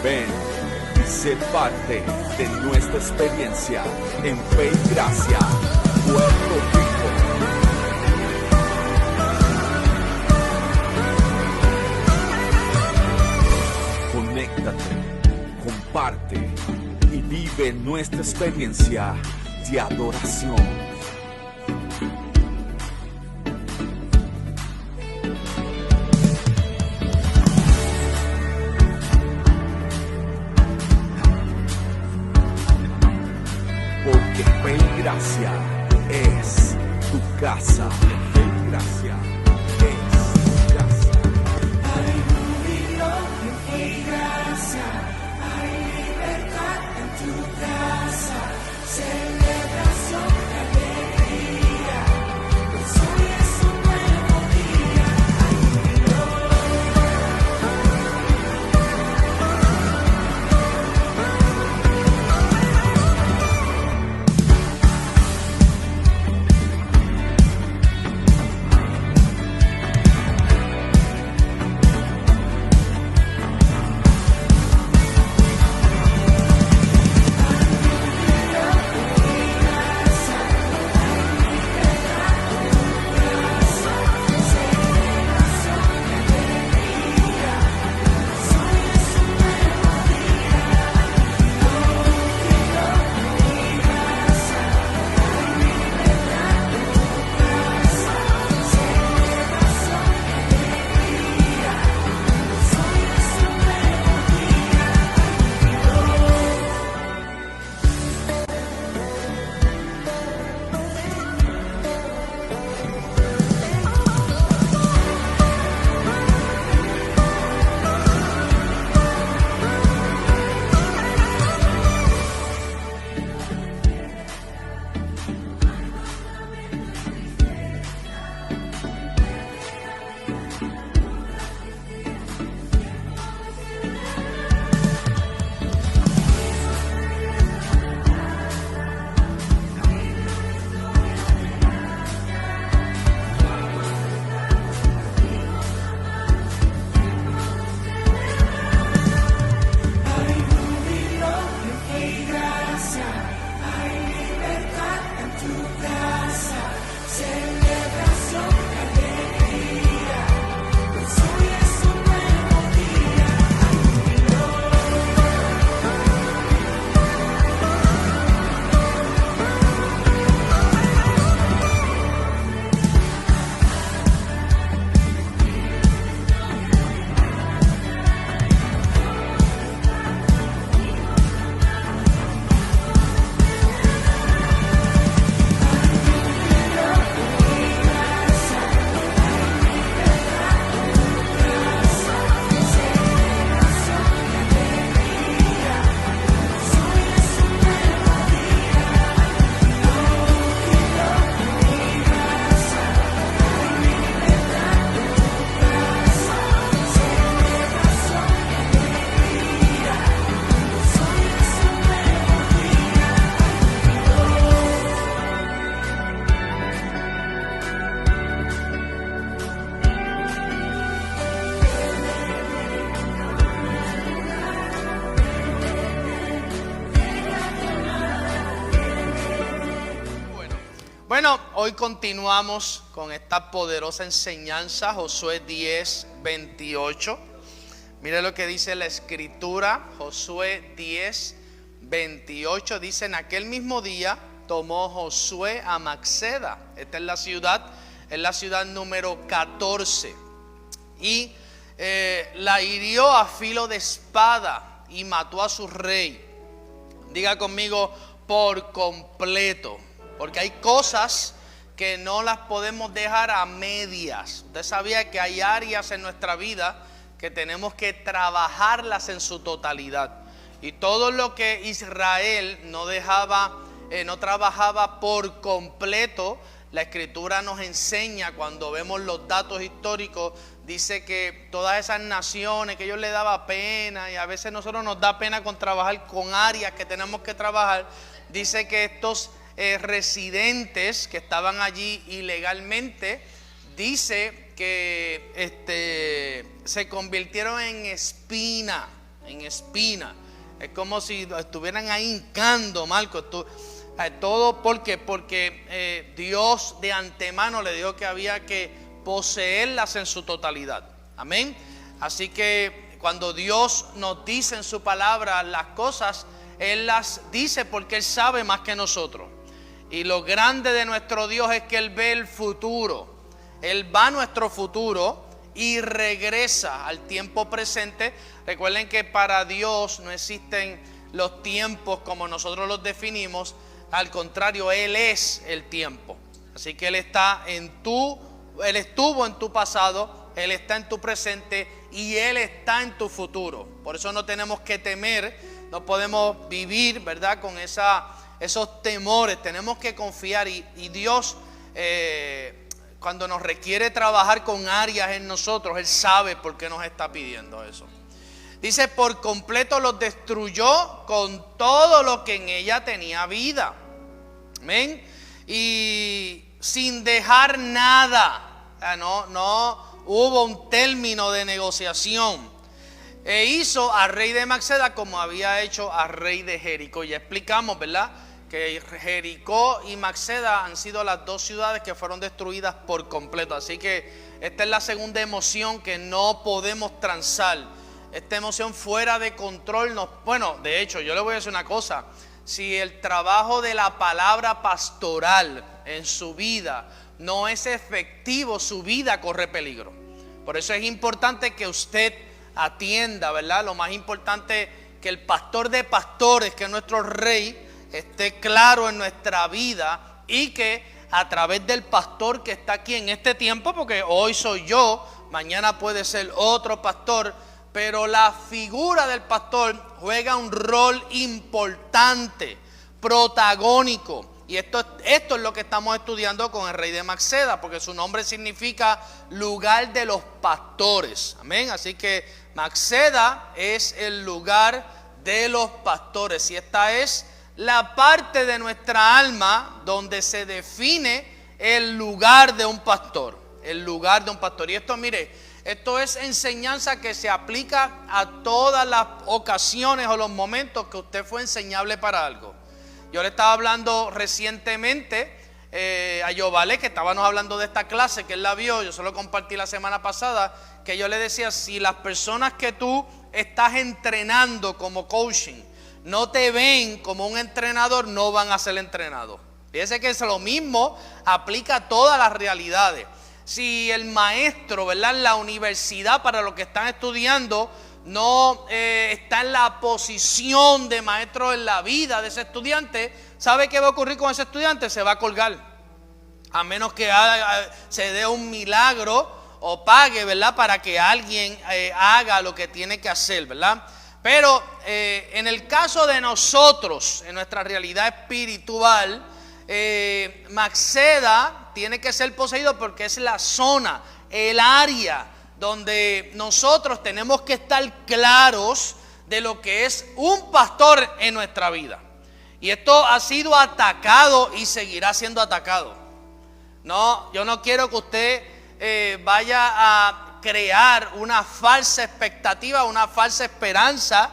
Ven y sé parte de nuestra experiencia en Fe y Gracia, Puerto Rico. Conéctate, comparte y vive nuestra experiencia de adoración. Porque Fe y Gracia es tu casa. Fe y Gracia es tu casa. Hay júbilo en Fe y Gracia, hay libertad en tu casa, celebración y alegría, pues hoy es un nuevo día. Hay júbilo. Bueno, hoy continuamos con esta poderosa enseñanza, Josué 10, 28. Mire lo que dice la escritura, Josué 10, 28. Dice: en aquel mismo día tomó Josué a Macseda. Esta es la ciudad número 14. Y la hirió a filo de espada y mató a su rey. Diga conmigo: por completo. Porque hay cosas que no las podemos dejar a medias. Usted sabía que hay áreas en nuestra vida que tenemos que trabajarlas en su totalidad. Y todo lo que Israel no trabajaba por completo, la escritura nos enseña, cuando vemos los datos históricos, dice que todas esas naciones que ellos les daba pena, y a veces nosotros nos da pena con trabajar con áreas que tenemos que trabajar, dice que estos residentes que estaban allí ilegalmente, dice que se convirtieron en espina en espina. Es como si lo estuvieran ahí hincando, Marco. Todo porque Dios de antemano le dijo que había que poseerlas en su totalidad. Amén. Así que cuando Dios nos dice en su palabra las cosas, Él las dice porque Él sabe más que nosotros. Y lo grande de nuestro Dios es que Él ve el futuro. Él va a nuestro futuro y regresa al tiempo presente. Recuerden que para Dios no existen los tiempos como nosotros los definimos. Al contrario, Él es el tiempo. Así que Él Él estuvo en tu pasado, Él está en tu presente y Él está en tu futuro. Por eso no tenemos que temer, no podemos vivir, ¿verdad?, con esos temores. Tenemos que confiar y Dios, cuando nos requiere trabajar con áreas en nosotros, Él sabe por qué nos está pidiendo eso. Dice, por completo los destruyó con todo lo que en ella tenía vida. Amén. Y sin dejar nada. No hubo un término de negociación. E hizo al rey de Maceda como había hecho al rey de Jericó. Ya explicamos, ¿verdad?, que Jericó y Maceda han sido las dos ciudades que fueron destruidas por completo. Así que esta es la segunda emoción que no podemos transar. Esta emoción fuera de control bueno, de hecho, yo le voy a decir una cosa. Si el trabajo de la palabra pastoral en su vida no es efectivo, su vida corre peligro. Por eso es importante que usted atienda, ¿verdad? Lo más importante, que el pastor de pastores, que es nuestro rey, esté claro en nuestra vida, y que a través del pastor que está aquí en este tiempo, porque hoy soy yo, mañana puede ser otro pastor, pero la figura del pastor juega un rol importante, protagónico. Y esto es lo que estamos estudiando con el rey de Maceda, porque su nombre significa lugar de los pastores. Amén. Así que Maceda es el lugar de los pastores. Y esta es la parte de nuestra alma donde se define el lugar de un pastor. El lugar de un pastor. Y esto, mire, esto es enseñanza que se aplica a todas las ocasiones o los momentos que usted fue enseñable para algo. Yo le estaba hablando recientemente a Yovale, que estábamos hablando de esta clase, que él la vio, yo se lo compartí la semana pasada, que yo le decía, si las personas que tú estás entrenando como coaching no te ven como un entrenador, no van a ser entrenados. Fíjese que es lo mismo, aplica a todas las realidades. Si el maestro, ¿verdad?, en la universidad, para los que están estudiando, no está en la posición de maestro en la vida de ese estudiante, ¿sabe qué va a ocurrir con ese estudiante? Se va a colgar, a menos que se dé un milagro o pague, ¿verdad?, para que alguien haga lo que tiene que hacer, ¿verdad? Pero en el caso de nosotros, en nuestra realidad espiritual, Maceda tiene que ser poseído porque es la zona, el área donde nosotros tenemos que estar claros de lo que es un pastor en nuestra vida. Y esto ha sido atacado y seguirá siendo atacado. No, yo no quiero que usted vaya a crear una falsa expectativa, una falsa esperanza.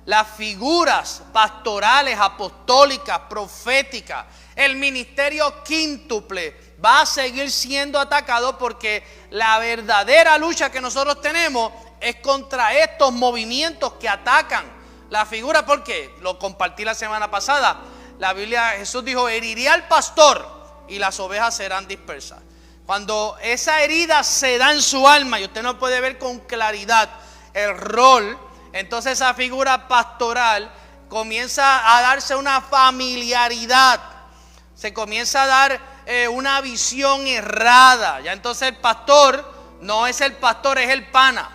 Las figuras pastorales, apostólicas, proféticas, el ministerio quíntuple va a seguir siendo atacado, porque la verdadera lucha que nosotros tenemos es contra estos movimientos que atacan la figura. Porque lo compartí la semana pasada. La Biblia, Jesús dijo, heriré al pastor y las ovejas serán dispersas. Cuando esa herida se da en su alma y usted no puede ver con claridad el rol, entonces esa figura pastoral comienza a darse una familiaridad, se comienza a dar una visión errada. Ya entonces el pastor no es el pastor, es el pana.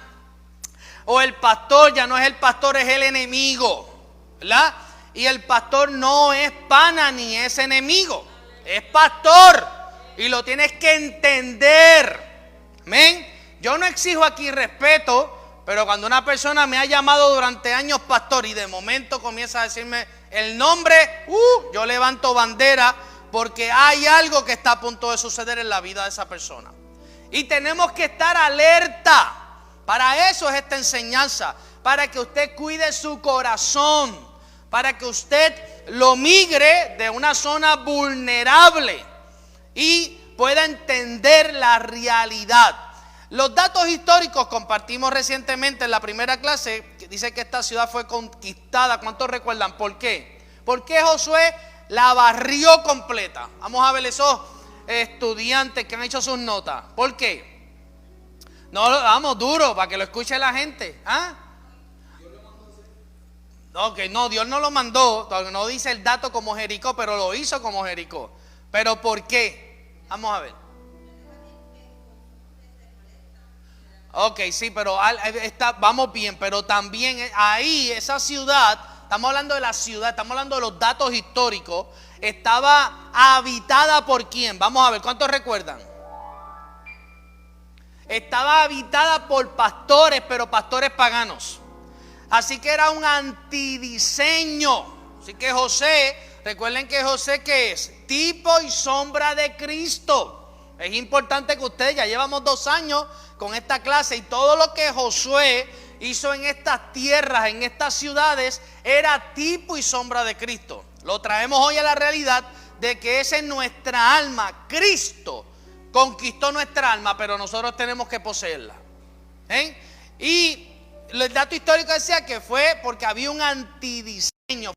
O el pastor ya no es el pastor, es el enemigo, ¿verdad? Y el pastor no es pana ni es enemigo, es pastor, y lo tienes que entender. Amén. Yo no exijo aquí respeto, pero cuando una persona me ha llamado durante años pastor y de momento comienza a decirme el nombre, yo levanto bandera, porque hay algo que está a punto de suceder en la vida de esa persona. Y tenemos que estar alerta. Para eso es esta enseñanza, para que usted cuide su corazón, para que usted lo migre de una zona vulnerable y pueda entender la realidad. Los datos históricos compartimos recientemente en la primera clase, que dice que esta ciudad fue conquistada. ¿Cuántos recuerdan por qué? ¿Por qué Josué la barrió completa? Vamos a ver esos estudiantes que han hecho sus notas. ¿Por qué? No, vamos duro para que lo escuche la gente. ¿Ah? Ok, no, Dios no lo mandó, no dice el dato como Jericó, pero lo hizo como Jericó. ¿Pero por qué? Vamos a ver. Ok, sí, pero vamos bien, pero también ahí, esa ciudad, estamos hablando de la ciudad, estamos hablando de los datos históricos, estaba habitada por ¿quién? Vamos a ver, ¿cuántos recuerdan? Estaba habitada por pastores, pero pastores paganos. Así que era un antidiseño. Así que José, recuerden que José, ¿qué es? Tipo y sombra de Cristo. Es importante que ustedes, ya llevamos 2 años con esta clase, y todo lo que Josué hizo en estas tierras, en estas ciudades, era tipo y sombra de Cristo. Lo traemos hoy a la realidad de que esa es nuestra alma. Cristo conquistó nuestra alma, pero nosotros tenemos que poseerla. Y el dato histórico decía que fue porque había un antidiseño,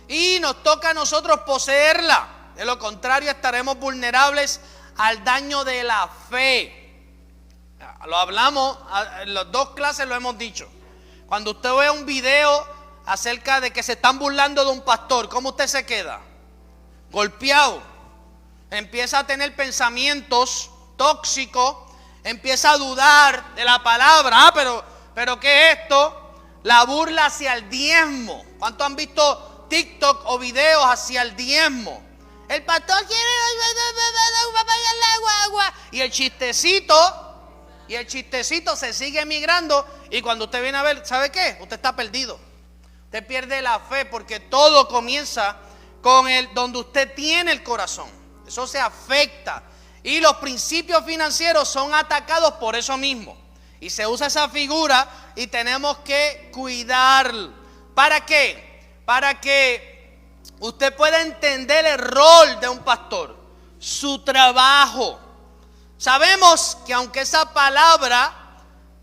y nos toca a nosotros poseerla. De lo contrario, estaremos vulnerables al daño de la fe. Lo hablamos, en las 2 clases lo hemos dicho. Cuando usted ve un video acerca de que se están burlando de un pastor, ¿cómo usted se queda? Golpeado. Empieza a tener pensamientos tóxicos, empieza a dudar de la palabra. Pero ¿qué es esto? La burla hacia el diezmo. ¿Cuántos han visto TikTok o videos hacia el diezmo? El pastor quiere agua. Y el chistecito se sigue migrando. Y cuando usted viene a ver, ¿sabe qué? Usted está perdido. Usted pierde la fe, porque todo comienza con donde usted tiene el corazón. Eso se afecta. Y los principios financieros son atacados por eso mismo. Y se usa esa figura y tenemos que cuidar. ¿Para qué? Para que usted pueda entender el rol de un pastor, su trabajo. Sabemos que aunque esa palabra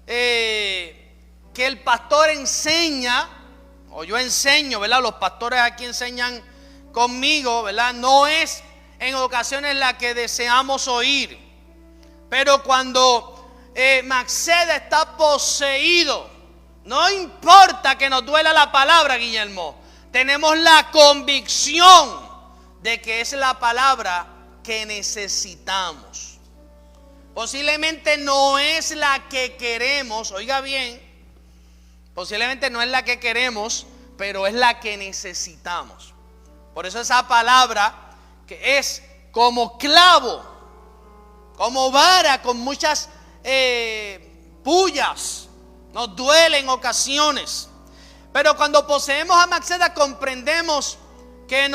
que el pastor enseña, o yo enseño, ¿verdad? Los pastores aquí enseñan conmigo, ¿verdad? No es en ocasiones la que deseamos oír. Pero cuando Maxeda está poseído, no importa que nos duela la palabra, Guillermo, tenemos la convicción de que es la palabra que necesitamos. Posiblemente no es la que queremos, oiga bien, posiblemente no es la que queremos, pero es la que necesitamos. Por eso esa palabra que es como clavo, como vara con muchas pullas, nos duele en ocasiones. Pero cuando poseemos a Maxeda comprendemos que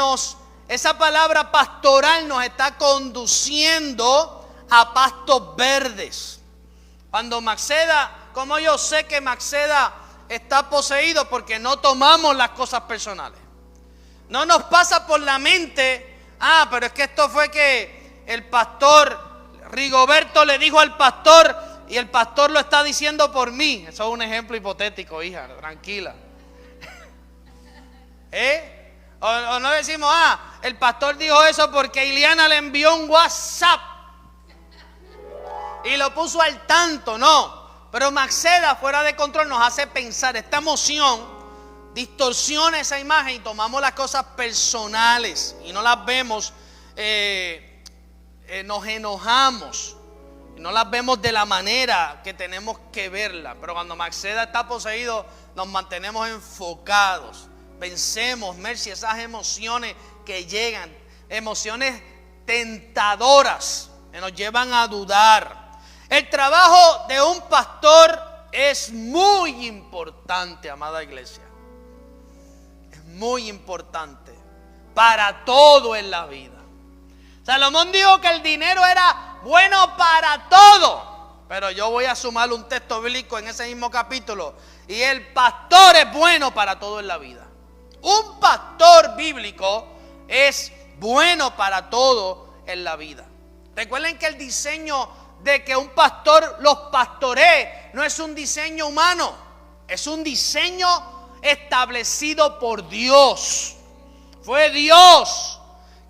esa palabra pastoral nos está conduciendo a pastos verdes. Cuando Maxeda, como yo sé que Maxeda está poseído, porque no tomamos las cosas personales. No nos pasa por la mente, pero es que esto fue que el pastor Rigoberto le dijo al pastor y el pastor lo está diciendo por mí. Eso es un ejemplo hipotético, hija, tranquila. O no decimos, el pastor dijo eso porque Ileana le envió un WhatsApp y lo puso al tanto. No, pero Maxeda fuera de control nos hace pensar, esta emoción distorsiona esa imagen y tomamos las cosas personales y no las vemos, nos enojamos y no las vemos de la manera que tenemos que verla. Pero cuando Maxeda está poseído, nos mantenemos enfocados. Vencemos, Mercy, esas emociones que llegan, emociones tentadoras que nos llevan a dudar. El trabajo de un pastor es muy importante, amada iglesia. Es muy importante para todo en la vida. Salomón dijo que el dinero era bueno para todo, pero yo voy a sumar un texto bíblico en ese mismo capítulo Y el pastor es bueno para todo en la vida. Un pastor bíblico es bueno para todo en la vida. Recuerden que el diseño de que un pastor los pastoree no es un diseño humano, es un diseño establecido por Dios. Fue Dios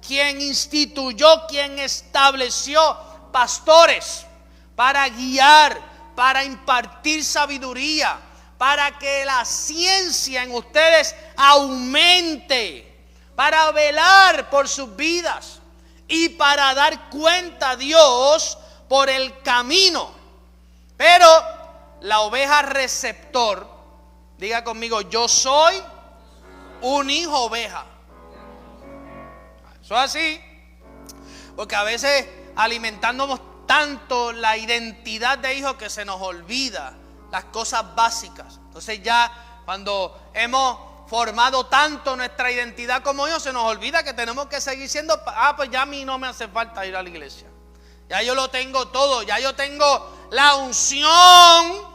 quien instituyó, quien estableció pastores para guiar, para impartir sabiduría, para que la ciencia en ustedes aumente, para velar por sus vidas y para dar cuenta a Dios por el camino. Pero la oveja receptor, diga conmigo, yo soy un hijo oveja. Eso es así, porque a veces alimentándonos tanto la identidad de hijo que se nos olvida las cosas básicas. Entonces ya cuando hemos formado tanto nuestra identidad como hijos, se nos olvida que tenemos que seguir siendo, pues ya a mí no me hace falta ir a la iglesia. Ya yo lo tengo todo, ya yo tengo la unción,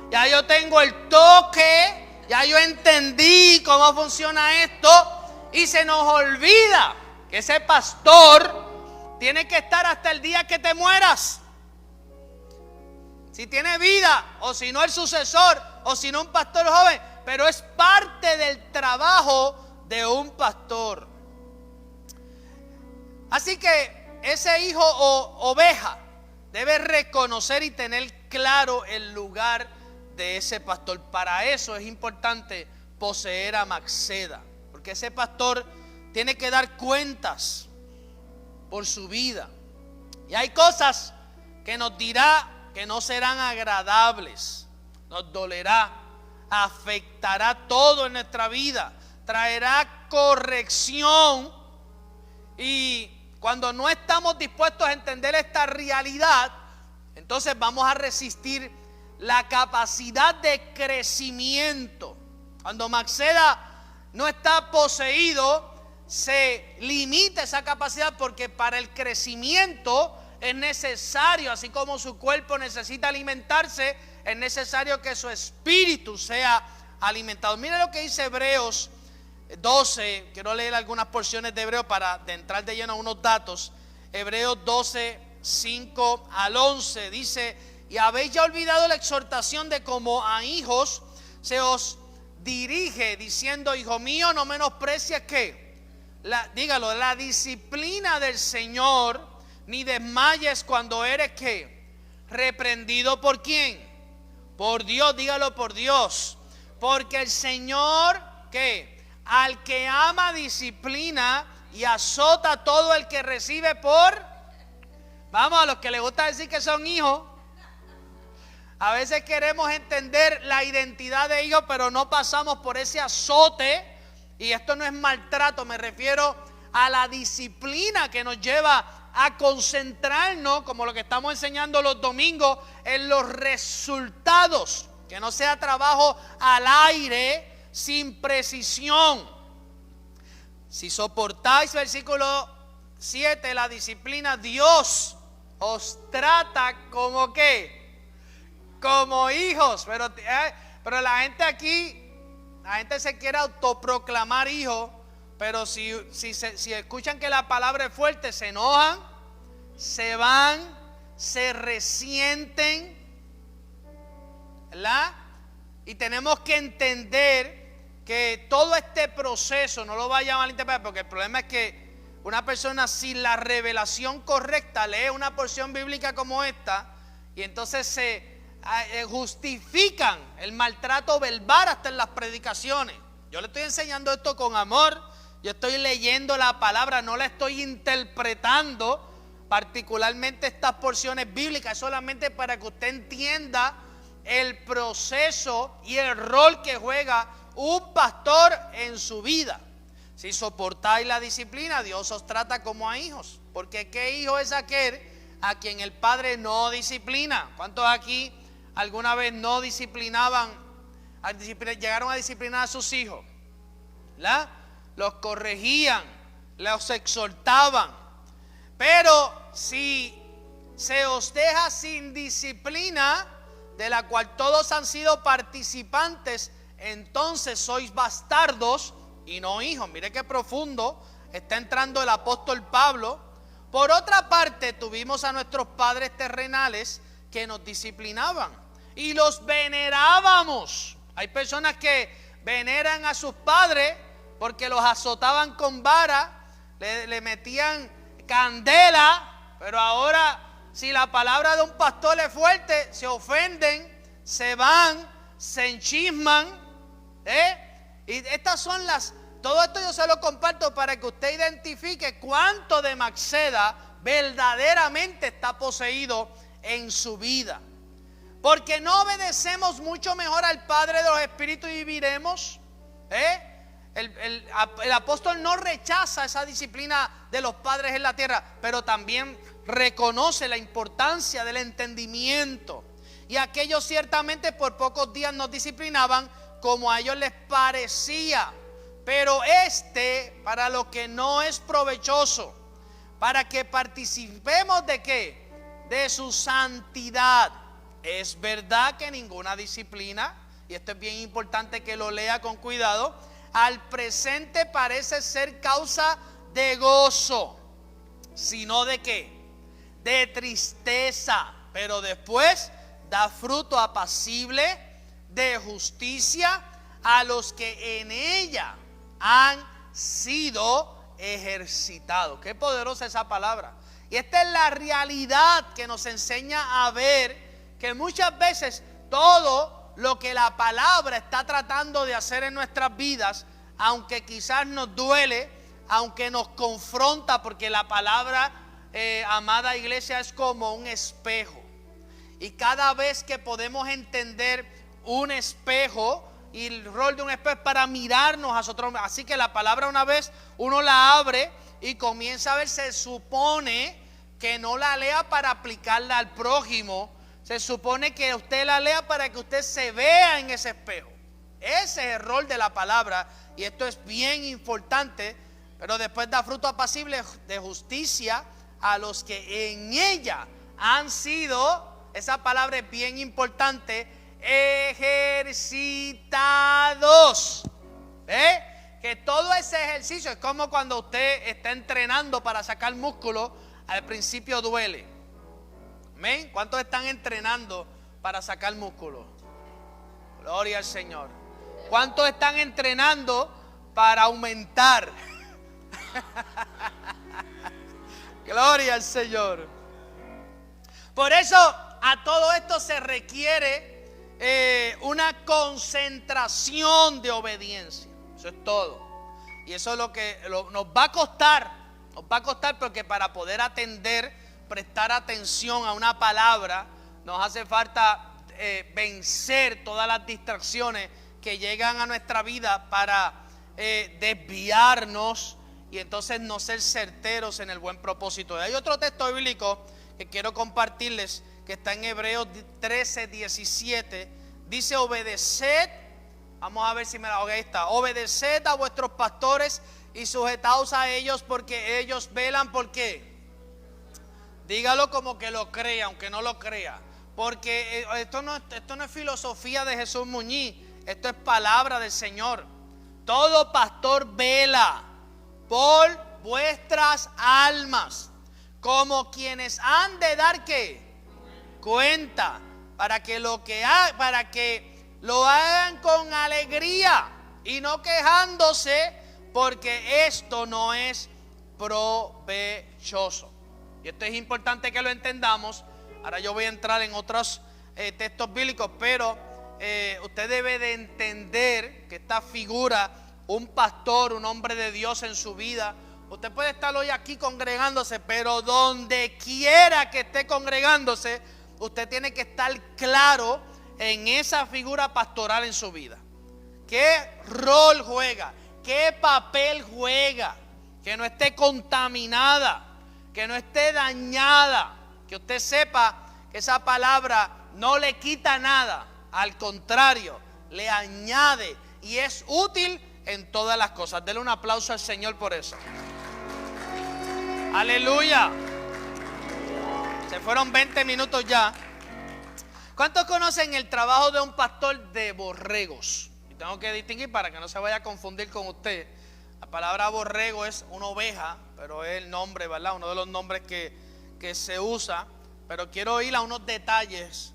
ya yo tengo el toque, ya yo entendí cómo funciona esto, y se nos olvida que ese pastor tiene que estar hasta el día que te mueras. Si tiene vida, o si no el sucesor, o si no un pastor joven, pero es parte del trabajo de un pastor. Así que ese hijo o oveja debe reconocer y tener claro el lugar de ese pastor. Para eso es importante poseer a Maxeda, porque ese pastor tiene que dar cuentas por su vida. Y hay cosas que nos dirá que no serán agradables, nos dolerá, afectará todo en nuestra vida, traerá corrección. Y cuando no estamos dispuestos a entender esta realidad, entonces vamos a resistir la capacidad de crecimiento. Cuando Maxeda no está poseído, se limita esa capacidad, porque para el crecimiento es necesario, así como su cuerpo necesita alimentarse, es necesario que su espíritu sea alimentado. Mire lo que dice Hebreos 12. Quiero leer algunas porciones de Hebreos para entrar de lleno a unos datos. Hebreos 12, 5 al 11 dice: y habéis ya olvidado la exhortación de como a hijos se os dirige, diciendo: hijo mío, no menosprecies dígalo, la disciplina del Señor, ni desmayes cuando eres reprendido. ¿Por quién? Por Dios. Dígalo, por Dios. Porque el Señor al que ama disciplina y azota a todo el que recibe vamos, a los que les gusta decir que son hijos. A veces queremos entender la identidad de hijos, pero no pasamos por ese azote. Y esto no es maltrato, me refiero a la disciplina que nos lleva a concentrarnos, como lo que estamos enseñando los domingos, en los resultados. Que no sea trabajo al aire, sin precisión. Si soportáis, versículo 7, la disciplina, Dios os trata como como hijos. Pero la gente aquí, la gente se quiere autoproclamar hijo, pero si escuchan que la palabra es fuerte, se enojan, se van, se resienten, ¿verdad? Y tenemos que entender que todo este proceso, no lo vaya a malinterpretar, porque el problema es que una persona sin la revelación correcta lee una porción bíblica como esta, y entonces se justifican el maltrato verbal hasta en las predicaciones. Yo le estoy enseñando esto con amor, yo estoy leyendo la palabra, no la estoy interpretando, particularmente estas porciones bíblicas, solamente para que usted entienda el proceso y el rol que juega un pastor en su vida. Si soportáis la disciplina, Dios os trata como a hijos, porque ¿qué hijo es aquel a quien el padre no disciplina? ¿Cuántos aquí alguna vez no disciplinaban, llegaron a disciplinar a sus hijos? ¿La? Los corregían, los exhortaban. Pero si se os deja sin disciplina, de la cual todos han sido participantes, entonces sois bastardos y no hijos. Mire qué profundo está entrando el apóstol Pablo. Por otra parte, tuvimos a nuestros padres terrenales que nos disciplinaban y los venerábamos. Hay personas que veneran a sus padres porque los azotaban con vara, le metían candela, pero ahora si la palabra de un pastor es fuerte, se ofenden, se van, se enchisman. Y estas son todo esto yo se lo comparto para que usted identifique cuánto de Maxeda verdaderamente está poseído en su vida. Porque no obedecemos mucho mejor al Padre de los Espíritus y viviremos. El apóstol no rechaza esa disciplina de los padres en la tierra, pero también reconoce la importancia del entendimiento. Y aquellos ciertamente por pocos días nos disciplinaban como a ellos les parecía, pero para lo que no es provechoso, para que participemos ¿de qué? De su santidad. Es verdad que ninguna disciplina, y esto es bien importante que lo lea con cuidado, al presente parece ser causa de gozo, sino ¿de qué? De tristeza, pero después da fruto apacible de justicia a los que en ella han sido ejercitados. Qué poderosa esa palabra. Y esta es la realidad que nos enseña a ver que muchas veces todo lo que la palabra está tratando de hacer en nuestras vidas, aunque quizás nos duele, aunque nos confronta, porque la palabra, amada iglesia, es como un espejo. Y cada vez que podemos entender un espejo, y el rol de un espejo es para mirarnos a nosotros, así que la palabra una vez uno la abre y comienza a ver, se supone que no la lea para aplicarla al prójimo, se supone que usted la lea para que usted se vea en ese espejo. Ese es el rol de la palabra y esto es bien importante. Pero después da fruto apacible de justicia a los que en ella han sido, esa palabra es bien importante, ejercitados. Que todo ese ejercicio es como cuando usted está entrenando para sacar músculo, al principio duele. ¿Amén? ¿Cuántos están entrenando para sacar músculo? Gloria al Señor. ¿Cuántos están entrenando para aumentar? Gloria al Señor. Por eso a todo esto se requiere una concentración de obediencia. Eso es todo. Y eso es lo que nos va a costar. Nos va a costar porque para poder prestar atención a una palabra, nos hace falta vencer todas las distracciones que llegan a nuestra vida para desviarnos y entonces no ser certeros en el buen propósito. Hay otro texto bíblico que quiero compartirles que está en Hebreos 13:17. Dice: obedeced, vamos a ver si me la ahí está. Obedeced a vuestros pastores y sujetaos a ellos, porque ellos velan. ¿Por qué? Dígalo como que lo crea, aunque no lo crea. Porque esto no es filosofía de Jesús Muñiz, esto es palabra del Señor. Todo pastor vela por vuestras almas, como quienes han de dar ¿qué? Cuenta, para que lo hagan con alegría y no quejándose, porque esto no es provechoso. Y esto es importante que lo entendamos. Ahora yo voy a entrar en otros textos bíblicos, pero usted debe de entender que esta figura, un pastor, un hombre de Dios en su vida, usted puede estar hoy aquí congregándose, pero donde quiera que esté congregándose, usted tiene que estar claro en esa figura pastoral en su vida. ¿Qué rol juega? ¿Qué papel juega? Que no esté contaminada, que no esté dañada, que usted sepa que esa palabra no le quita nada, al contrario, le añade y es útil en todas las cosas. Denle un aplauso al Señor por eso. Aleluya. Se fueron 20 minutos ya. ¿Cuántos conocen el trabajo de un pastor de borregos? Y tengo que distinguir para que no se vaya a confundir con usted. La palabra borrego es una oveja, pero es el nombre, ¿verdad? Uno de los nombres que se usa. Pero quiero ir a unos detalles,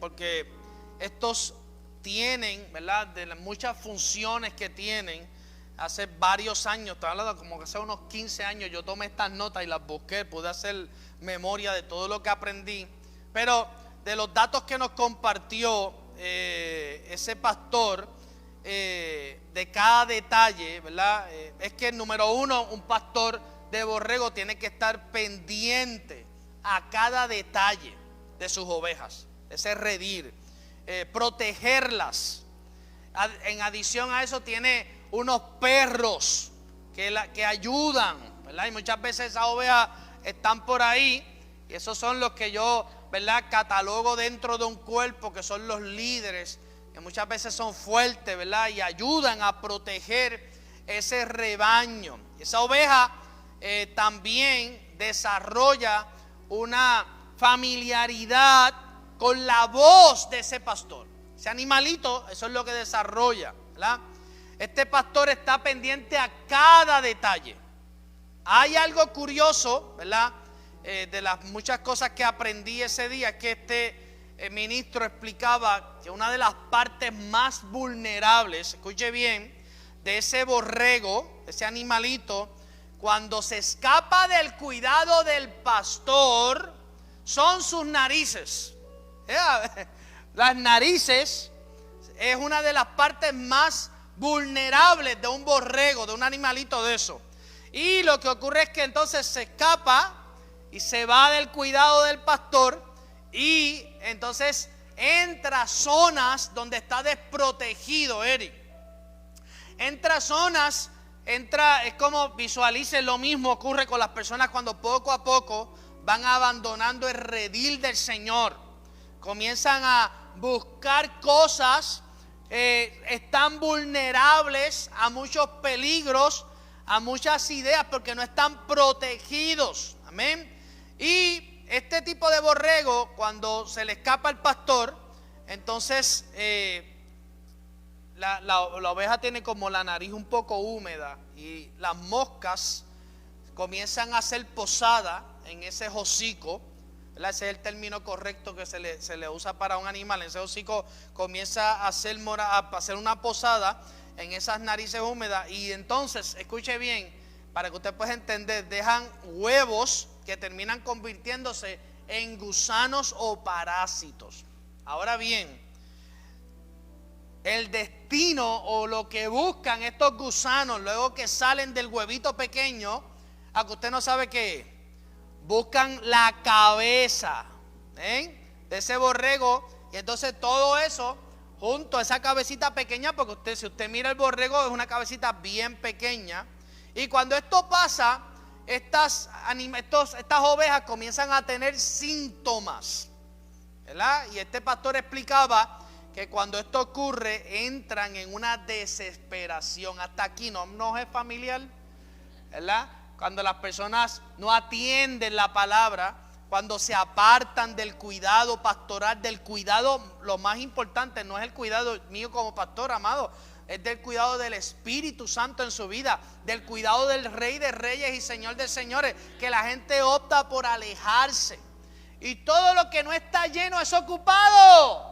porque estos tienen, ¿verdad? De las muchas funciones que tienen. Hace varios años, estoy hablando como que hace unos 15 años, yo tomé estas notas y las busqué, pude hacer memoria de todo lo que aprendí. Pero de los datos que nos compartió ese pastor, de cada detalle, ¿verdad? Es que número uno, un pastor de borrego tiene que estar pendiente a cada detalle de sus ovejas, ese redil, protegerlas. En adición a eso tiene unos perros que ayudan, ¿verdad? Y muchas veces esas ovejas están por ahí, y esos son los que yo, ¿verdad?, catalogo dentro de un cuerpo, que son los líderes, que muchas veces son fuertes, ¿verdad?, y ayudan a proteger ese rebaño. Esa oveja también desarrolla una familiaridad con la voz de ese pastor. Ese animalito, eso es lo que desarrolla, ¿verdad? Este pastor está pendiente a cada detalle. Hay algo curioso, ¿verdad? De las muchas cosas que aprendí ese día, es que este ministro explicaba que una de las partes más vulnerables, escuche bien, de ese borrego, ese animalito, cuando se escapa del cuidado del pastor, son sus narices. Las narices es una de las partes más vulnerables de un borrego, de un animalito de eso. Y lo que ocurre es que entonces se escapa y se va del cuidado del pastor, y entonces entra a zonas donde está desprotegido, Eric. Entra a zonas, es como visualicen, lo mismo ocurre con las personas cuando poco a poco van abandonando el redil del Señor. Comienzan a buscar cosas, están vulnerables a muchos peligros, a muchas ideas, porque no están protegidos. Amén. Y este tipo de borrego, cuando se le escapa al pastor, entonces la oveja tiene como la nariz un poco húmeda, y las moscas comienzan a hacer posada en ese hocico, ¿verdad? Ese es el término correcto que se le usa para un animal. En ese hocico comienza a hacer una posada en esas narices húmedas, y entonces, escuche bien, para que usted pueda entender, dejan huevos que terminan convirtiéndose en gusanos o parásitos. Ahora bien, el destino o lo que buscan estos gusanos luego que salen del huevito pequeño, a que usted no sabe qué es, buscan la cabeza de ese borrego, y entonces todo eso junto a esa cabecita pequeña, porque si usted mira el borrego, es una cabecita bien pequeña. Y cuando esto pasa, estas ovejas comienzan a tener síntomas, ¿verdad? Y este pastor explicaba que cuando esto ocurre, entran en una desesperación. Hasta aquí no es familiar, ¿verdad? Cuando las personas no atienden la palabra, cuando se apartan del cuidado pastoral, del cuidado, lo más importante no es el cuidado mío como pastor, amado, es del cuidado del Espíritu Santo en su vida, del cuidado del Rey de Reyes y Señor de Señores, que la gente opta por alejarse. Y todo lo que no está lleno es ocupado.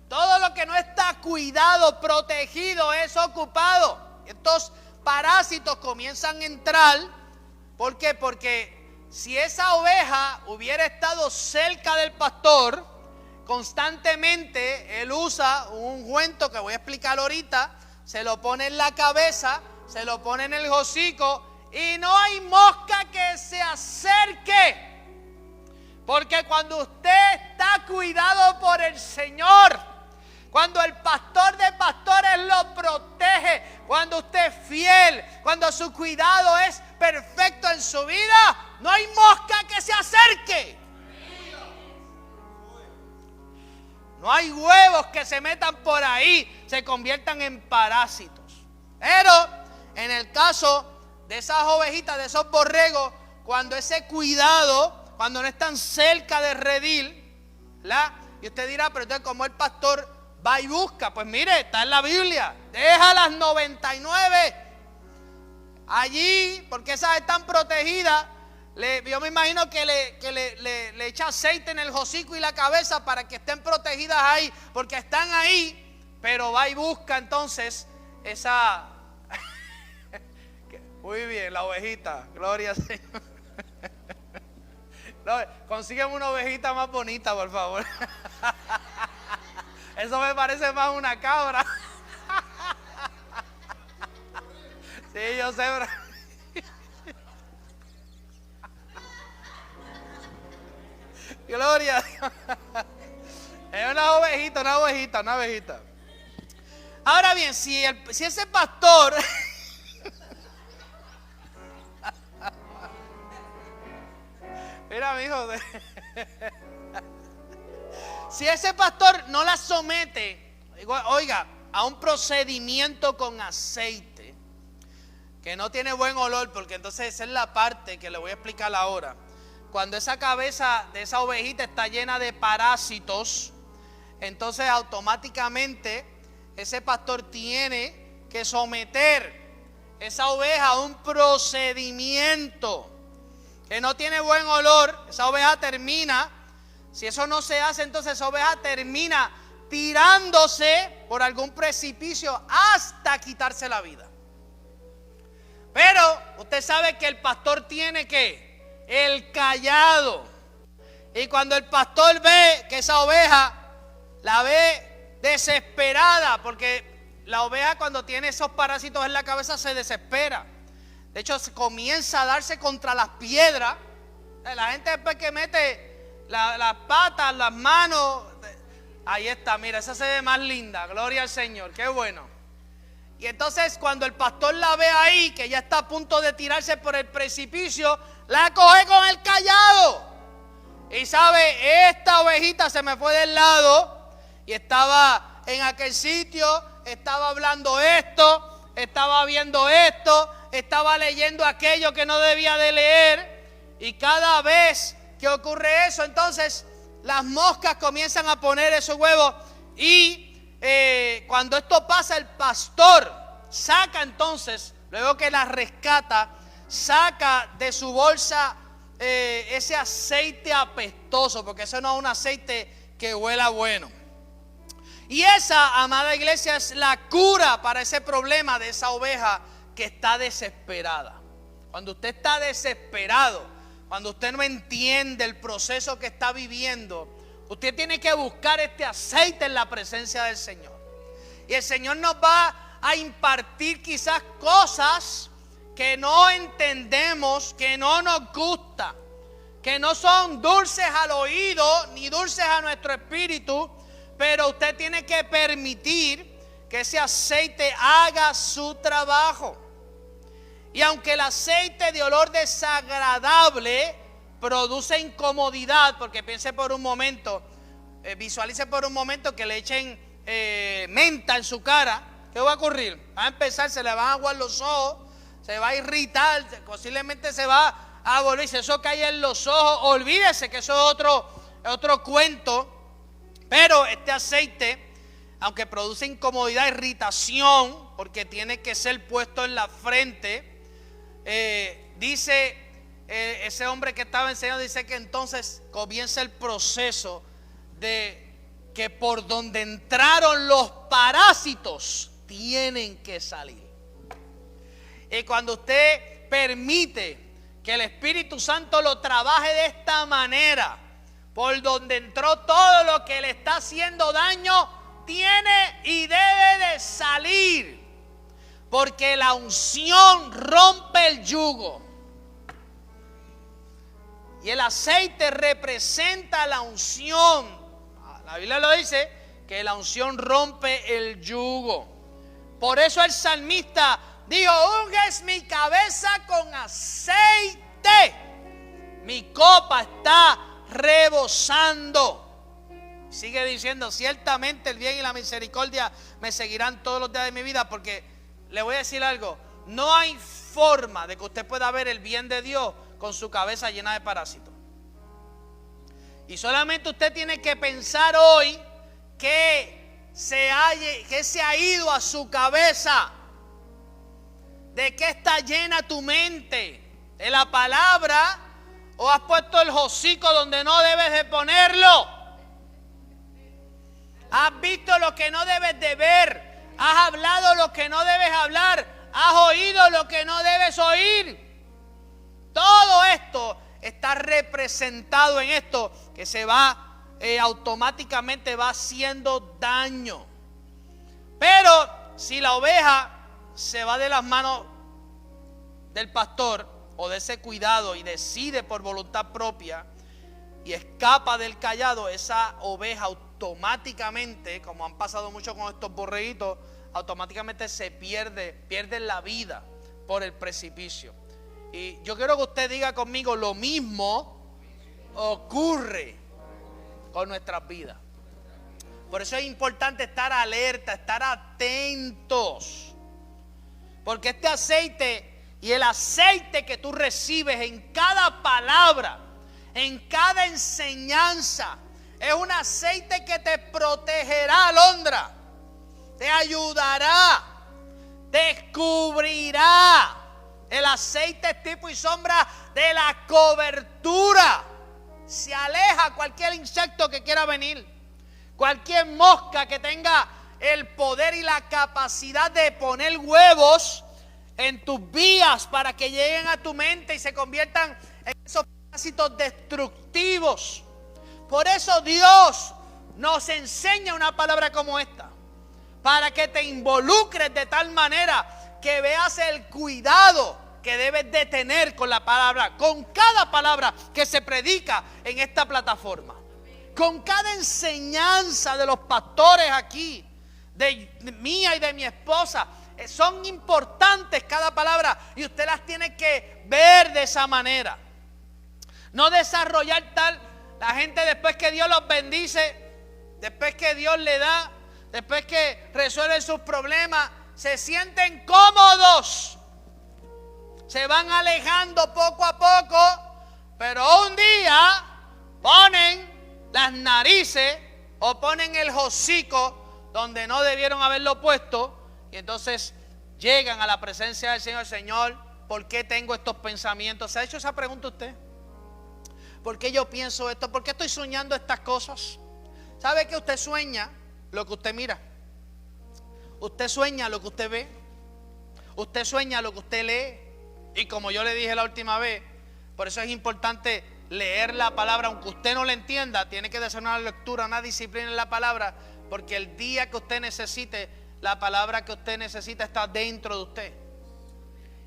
Todo lo que no está cuidado, protegido, es ocupado. Estos parásitos comienzan a entrar. ¿Por qué? Porque si esa oveja hubiera estado cerca del pastor, constantemente él usa un ungüento que voy a explicar ahorita, se lo pone en la cabeza, se lo pone en el hocico, y no hay mosca que se acerque. Porque cuando usted está cuidado por el Señor, cuando el pastor de pastores lo protege, cuando usted es fiel, cuando su cuidado es perfecto en su vida, no hay mosca que se acerque. No hay huevos que se metan por ahí, se conviertan en parásitos. Pero en el caso de esas ovejitas, de esos borregos, cuando ese cuidado cuando no están cerca del redil, ¿verdad? Y usted dirá, pero entonces ¿cómo el pastor va y busca? Pues mire, está en la Biblia. Deja las 99 allí, porque esas están protegidas. Yo me imagino que le echa aceite en el hocico y la cabeza para que estén protegidas ahí, porque están ahí, pero va y busca entonces esa... Muy bien, la ovejita, gloria al Señor. Consígueme una ovejita más bonita, por favor. Eso me parece más una cabra. Sí, yo sé, bro. Gloria a Dios. Es una ovejita. Ahora bien, si ese pastor mira, mi hijo, si ese pastor no la somete, oiga, a un procedimiento con aceite, que no tiene buen olor, porque entonces esa es la parte que le voy a explicar ahora. Cuando esa cabeza de esa ovejita está llena de parásitos, entonces automáticamente ese pastor tiene que someter esa oveja a un procedimiento que no tiene buen olor. Esa oveja termina, si eso no se hace, entonces esa oveja termina tirándose por algún precipicio hasta quitarse la vida. Pero usted sabe que el pastor tiene que el cayado, y cuando el pastor ve que esa oveja la ve desesperada, porque la oveja cuando tiene esos parásitos en la cabeza se desespera. De hecho, comienza a darse contra las piedras. La gente después que mete las patas, las manos, ahí está, mira, esa se ve más linda, gloria al Señor, qué bueno. Y entonces cuando el pastor la ve ahí, que ya está a punto de tirarse por el precipicio, la coge con el cayado. Y sabe, esta ovejita se me fue del lado y estaba en aquel sitio, estaba hablando esto, estaba viendo esto, estaba leyendo aquello que no debía de leer. Y cada vez que ocurre eso, entonces las moscas comienzan a poner esos huevos. Y cuando esto pasa, el pastor saca entonces, luego que la rescata, saca de su bolsa ese aceite apestoso, porque eso no es un aceite que huela bueno. Y esa, amada iglesia, es la cura para ese problema de esa oveja que está desesperada. Cuando usted está desesperado, cuando usted no entiende el proceso que está viviendo, usted tiene que buscar este aceite en la presencia del Señor. Y el Señor nos va a impartir quizás cosas que no entendemos, que no nos gusta, que no son dulces al oído ni dulces a nuestro espíritu, pero usted tiene que permitir que ese aceite haga su trabajo. Y aunque el aceite de olor desagradable produce incomodidad, porque piense por un momento, visualice por un momento que le echen menta en su cara, ¿qué va a ocurrir? Va a empezar, se le van a aguar los ojos, se va a irritar, posiblemente se va a volver, si eso cae en los ojos, olvídese que eso es otro cuento. Pero este aceite, aunque produce incomodidad, irritación, porque tiene que ser puesto en la frente, dice ese hombre que estaba enseñando, dice que entonces comienza el proceso de que por donde entraron los parásitos tienen que salir. Y cuando usted permite que el Espíritu Santo lo trabaje de esta manera, por donde entró todo lo que le está haciendo daño, tiene y debe de salir, porque la unción rompe el yugo. Y el aceite representa la unción. La Biblia lo dice, que la unción rompe el yugo. Por eso el salmista dijo: unges mi cabeza con aceite, mi copa está rebosando. Sigue diciendo: ciertamente el bien y la misericordia me seguirán todos los días de mi vida. Porque le voy a decir algo, no hay forma de que usted pueda ver el bien de Dios con su cabeza llena de parásitos. Y solamente usted tiene que pensar hoy que se ha ido a su cabeza. ¿De qué está llena tu mente? ¿De la palabra? ¿O has puesto el hocico donde no debes de ponerlo? ¿Has visto lo que no debes de ver? ¿Has hablado lo que no debes hablar? ¿Has oído lo que no debes oír? Todo esto está representado en esto que se va automáticamente va haciendo daño. Pero si la oveja se va de las manos del pastor o de ese cuidado y decide por voluntad propia y escapa del cayado, esa oveja automáticamente, como han pasado mucho con estos borreguitos, automáticamente se pierde la vida por el precipicio. Y yo quiero que usted diga conmigo, lo mismo ocurre con nuestras vidas. Por eso es importante estar alerta, estar atentos. Porque este aceite y el aceite que tú recibes en cada palabra, en cada enseñanza, es un aceite que te protegerá, Alondra, te ayudará, descubrirá. El aceite es tipo y sombra de la cobertura. Se aleja cualquier insecto que quiera venir, cualquier mosca que tenga el poder y la capacidad de poner huevos en tus vías para que lleguen a tu mente y se conviertan en esos parásitos destructivos. Por eso Dios nos enseña una palabra como esta, para que te involucres de tal manera que veas el cuidado que debes de tener con la palabra, con cada palabra que se predica en esta plataforma, con cada enseñanza de los pastores aquí, de mía y de mi esposa. Son importantes cada palabra y usted las tiene que ver de esa manera. No desarrollar tal, la gente después que Dios los bendice, después que Dios le da, después que resuelven sus problemas, se sienten cómodos, se van alejando poco a poco, pero un día ponen las narices o ponen el hocico donde no debieron haberlo puesto, y entonces llegan a la presencia del Señor. Señor, ¿por qué tengo estos pensamientos? ¿Se ha hecho esa pregunta usted? ¿Por qué yo pienso esto? ¿Por qué estoy soñando estas cosas? ¿Sabe que usted sueña lo que usted mira? Usted sueña lo que usted ve. Usted sueña lo que usted lee. Y como yo le dije la última vez, por eso es importante leer la palabra. Aunque usted no la entienda, tiene que hacer una lectura, una disciplina en la palabra, porque el día que usted necesite, la palabra que usted necesita está dentro de usted.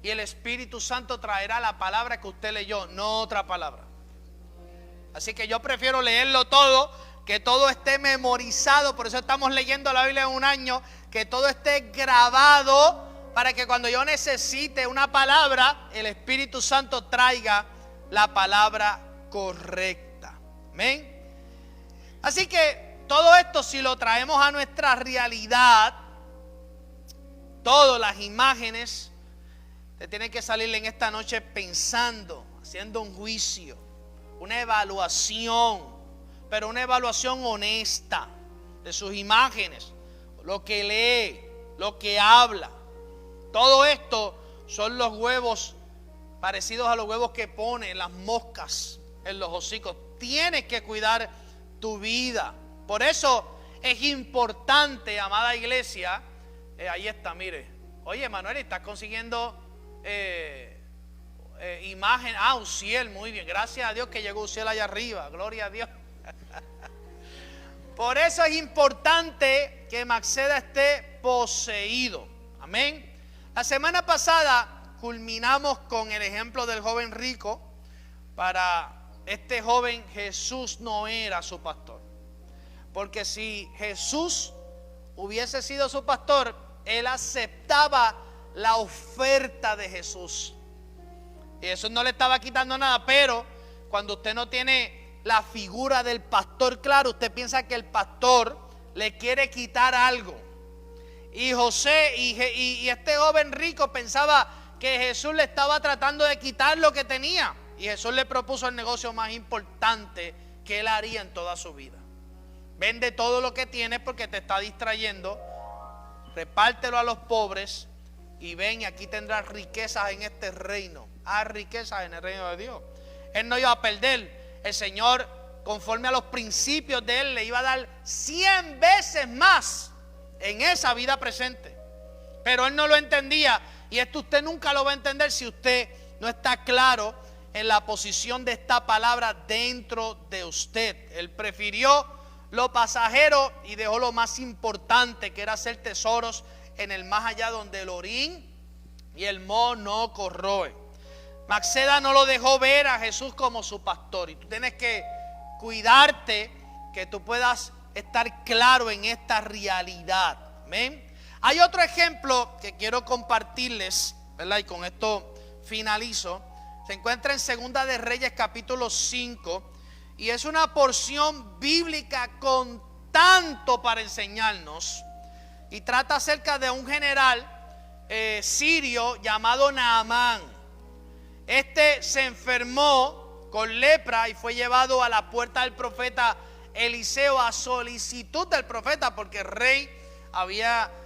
Y el Espíritu Santo traerá la palabra que usted leyó, no otra palabra. Así que yo prefiero leerlo todo, que todo esté memorizado. Por eso estamos leyendo la Biblia en un año, que todo esté grabado, para que cuando yo necesite una palabra, el Espíritu Santo traiga la palabra correcta. Amén. Así que todo esto, si lo traemos a nuestra realidad, todas las imágenes, te tienen que salir en esta noche pensando, haciendo un juicio, una evaluación, pero una evaluación honesta de sus imágenes, lo que lee, lo que habla. Todo esto son los huevos parecidos a los huevos que ponen las moscas en los hocicos. Tienes que cuidar tu vida. Por eso es importante, amada iglesia. Ahí está, mire. Oye, Manuel, ¿estás consiguiendo imagen? Uziel, muy bien. Gracias a Dios que llegó Uziel allá arriba. Gloria a Dios. Por eso es importante que Maxeda esté poseído. Amén. La semana pasada culminamos con el ejemplo del joven rico. Para este joven, Jesús no era su pastor. Porque si Jesús hubiese sido su pastor, él aceptaba la oferta de Jesús. Y Jesús no le estaba quitando nada. Pero cuando usted no tiene la figura del pastor claro, usted piensa que el pastor le quiere quitar algo. Y José y este joven rico pensaba que Jesús le estaba tratando de quitar lo que tenía. Y Jesús le propuso el negocio más importante ¿qué él haría en toda su vida? Vende todo lo que tienes porque te está distrayendo, repártelo a los pobres y ven, y aquí tendrás riquezas en este reino. Riquezas en el reino de Dios. Él no iba a perder. El Señor, conforme a los principios de Él, le iba a dar 100 veces más en esa vida presente. Pero Él no lo entendía, y esto usted nunca lo va a entender si usted no está claro en la posición de esta palabra dentro de usted. Él prefirió lo pasajero y dejó lo más importante, que era hacer tesoros en el más allá, donde el orín y el moho no corroe. Maceda no lo dejó ver a Jesús como su pastor, y tú tienes que cuidarte que tú puedas estar claro en esta realidad. ¿Amén? Hay otro ejemplo que quiero compartirles, ¿verdad? Y con esto finalizo. Se encuentra en Segunda de Reyes capítulo 5, y es una porción bíblica con tanto para enseñarnos, y trata acerca de un general sirio llamado Naamán. Este se enfermó con lepra y fue llevado a la puerta del profeta Eliseo a solicitud del profeta, porque el rey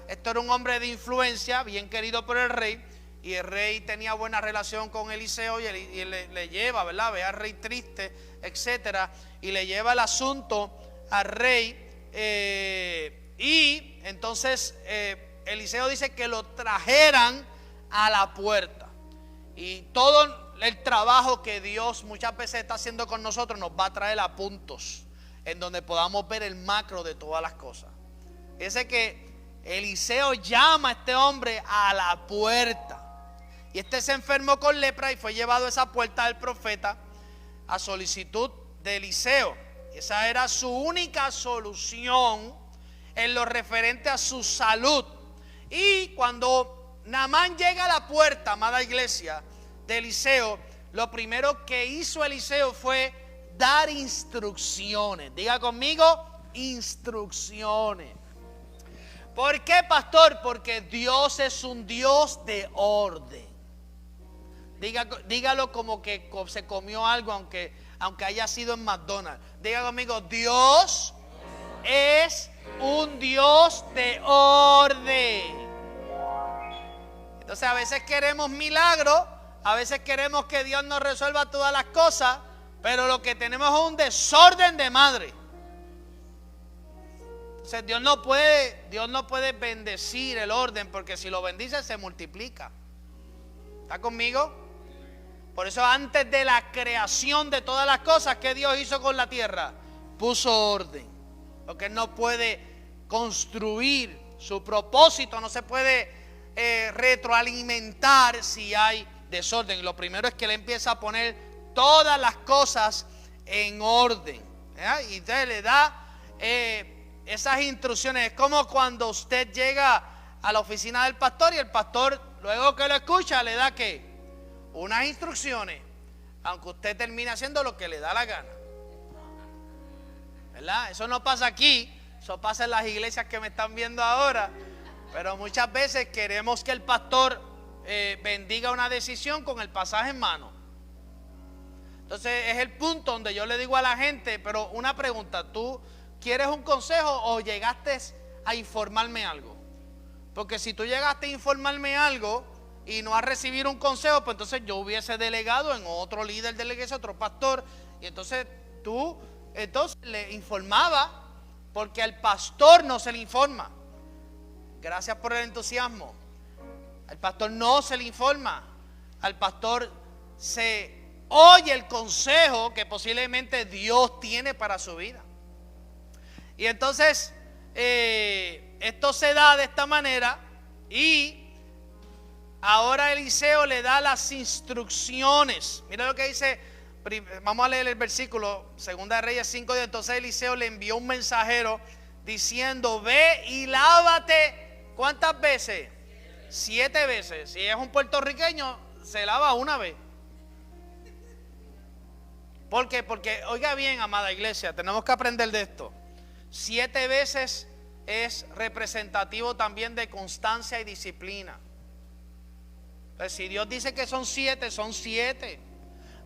esto era un hombre de influencia, bien querido por el rey, y el rey tenía buena relación con Eliseo, y él le lleva, ¿verdad? Ve al rey triste, etcétera, y le lleva el asunto al rey, y entonces Eliseo dice que lo trajeran a la puerta. Y todo el trabajo que Dios muchas veces está haciendo con nosotros nos va a traer a puntos en donde podamos ver el macro de todas las cosas. Fíjense que Eliseo llama a este hombre a la puerta, y este se enfermó con lepra y fue llevado a esa puerta del profeta a solicitud de Eliseo. Esa era su única solución en lo referente a su salud. Y cuando Naamán llega a la puerta, amada iglesia, de Eliseo, lo primero que hizo Eliseo fue dar instrucciones. Diga conmigo, instrucciones. ¿Por qué, pastor? Porque Dios es un Dios de orden. Dígalo como que se comió algo, aunque haya sido en McDonald's. Diga conmigo, Dios es un Dios de orden. Entonces a veces queremos milagros, a veces queremos que Dios nos resuelva todas las cosas, pero lo que tenemos es un desorden de madre. Entonces Dios no puede bendecir el orden, porque si lo bendice se multiplica. ¿Está conmigo? Por eso antes de la creación de todas las cosas, ¿qué Dios hizo con la tierra? Puso orden. Porque Él no puede construir su propósito, no se puede retroalimentar si hay desorden. Y lo primero es que Él empieza a poner todas las cosas en orden, ¿verdad? Y entonces le da esas instrucciones. Es como cuando usted llega a la oficina del pastor, y el pastor, luego que lo escucha, le da ¿qué? Unas instrucciones, aunque usted termine haciendo lo que le da la gana, ¿verdad? Eso no pasa aquí, eso pasa en las iglesias que me están viendo ahora. Pero muchas veces queremos que el pastor bendiga una decisión con el pasaje en mano. Entonces es el punto donde yo le digo a la gente, pero una pregunta, ¿tú quieres un consejo o llegaste a informarme algo? Porque si tú llegaste a informarme algo y no a recibir un consejo, pues entonces yo hubiese delegado en otro líder de la iglesia, otro pastor, y entonces tú le informaba, porque al pastor no se le informa. Gracias por el entusiasmo. Al pastor no se le informa. Al pastor se oye el consejo que posiblemente Dios tiene para su vida. Y entonces esto se da de esta manera, y ahora Eliseo le da las instrucciones. Mira lo que dice, vamos a leer el versículo, Segunda de Reyes 5. Entonces Eliseo le envió un mensajero diciendo: ve y lávate. ¿Cuántas veces? 7 veces. Si es un puertorriqueño, se lava una vez. ¿Por qué? Porque, oiga bien, amada iglesia, tenemos que aprender de esto. 7 veces es representativo también de constancia y disciplina. Entonces, si Dios dice que son 7, son 7.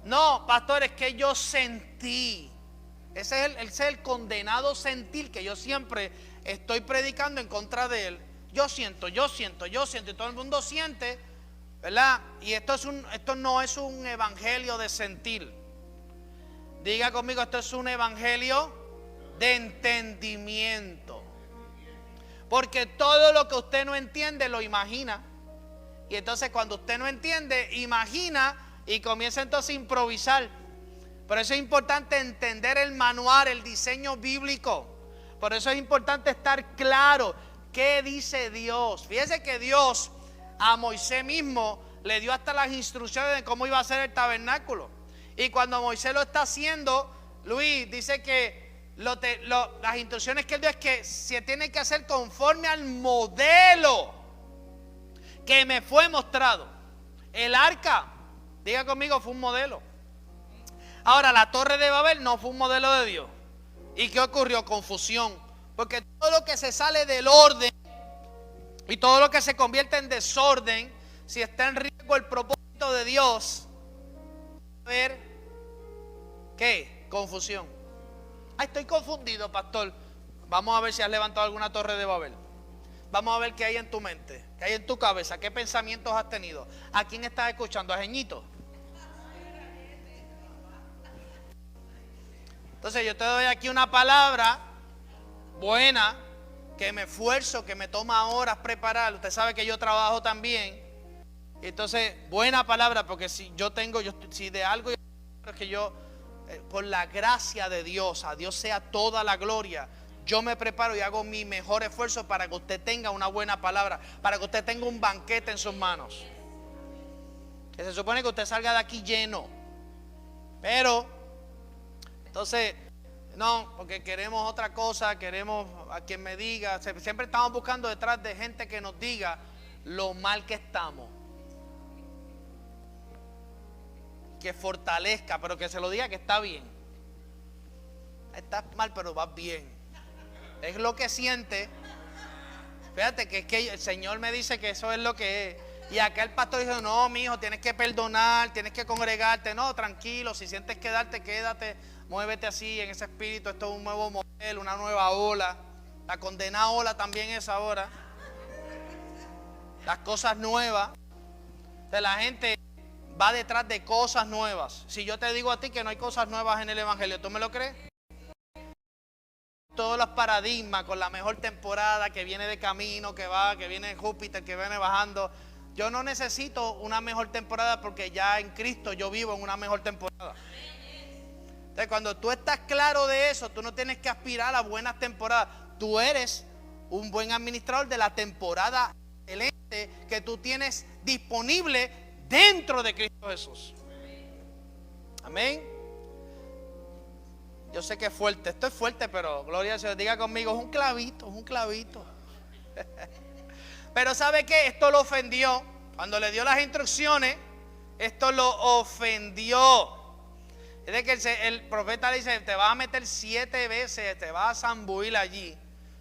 No, pastor, es que yo sentí. Ese es el condenado sentir que yo siempre estoy predicando en contra de él. Yo siento, y todo el mundo siente, ¿verdad? Y esto no es un evangelio de sentir. Diga conmigo, esto es un evangelio de entendimiento. Porque todo lo que usted no entiende lo imagina. Y entonces cuando usted no entiende, imagina y comienza entonces a improvisar. Por eso es importante entender el manual, el diseño bíblico. Por eso es importante estar claro qué dice Dios. Fíjese que Dios a Moisés mismo le dio hasta las instrucciones de cómo iba a ser el tabernáculo. Y cuando Moisés lo está haciendo, Luis dice que las instrucciones que él dio es que se tiene que hacer conforme al modelo que me fue mostrado. El arca, diga conmigo, fue un modelo. Ahora, la torre de Babel no fue un modelo de Dios. ¿Y qué ocurrió? Confusión. Porque todo lo que se sale del orden y todo lo que se convierte en desorden, si está en riesgo el propósito de Dios, a ver, ¿qué? Confusión. Ay, estoy confundido, pastor. Vamos a ver si has levantado alguna torre de Babel. Vamos a ver qué hay en tu mente, qué hay en tu cabeza, qué pensamientos has tenido. ¿A quién estás escuchando? ¿A Jeñito? Entonces yo te doy aquí una palabra buena, que me esfuerzo, que me toma horas preparar. Usted sabe que yo trabajo también. Entonces, buena palabra, porque si de algo es que yo, por la gracia de Dios, a Dios sea toda la gloria, yo me preparo y hago mi mejor esfuerzo para que usted tenga una buena palabra, para que usted tenga un banquete en sus manos. Que se supone que usted salga de aquí lleno. Pero, entonces, no, porque queremos otra cosa, queremos a quien me diga. Siempre estamos buscando detrás de gente que nos diga lo mal que estamos. Que fortalezca, pero que se lo diga que está bien. Estás mal, pero vas bien. Es lo que siente. Fíjate que es que el Señor me dice que eso es lo que es. Y acá el pastor dice, no, mi hijo, tienes que perdonar, tienes que congregarte. No, tranquilo, si sientes quedarte, quédate. Muévete así en ese espíritu. Esto es un nuevo modelo, una nueva ola. La condenada ola también es ahora. Las cosas nuevas. Entonces la gente va detrás de cosas nuevas. Si yo te digo a ti que no hay cosas nuevas en el evangelio, ¿tú me lo crees? Todos los paradigmas con la mejor temporada que viene de camino, que viene Júpiter, que viene bajando. Yo no necesito una mejor temporada porque ya en Cristo yo vivo en una mejor temporada. Entonces, cuando tú estás claro de eso, tú no tienes que aspirar a buenas temporadas. Tú eres un buen administrador de la temporada excelente que tú tienes disponible dentro de Cristo Jesús. Amén. Yo sé que es fuerte, esto es fuerte, pero gloria al Señor. Diga conmigo, es un clavito, es un clavito. Pero ¿sabe qué? Esto lo ofendió. Cuando le dio las instrucciones, esto lo ofendió. Es de que el profeta le dice, te vas a meter 7 veces, te vas a zambuir allí.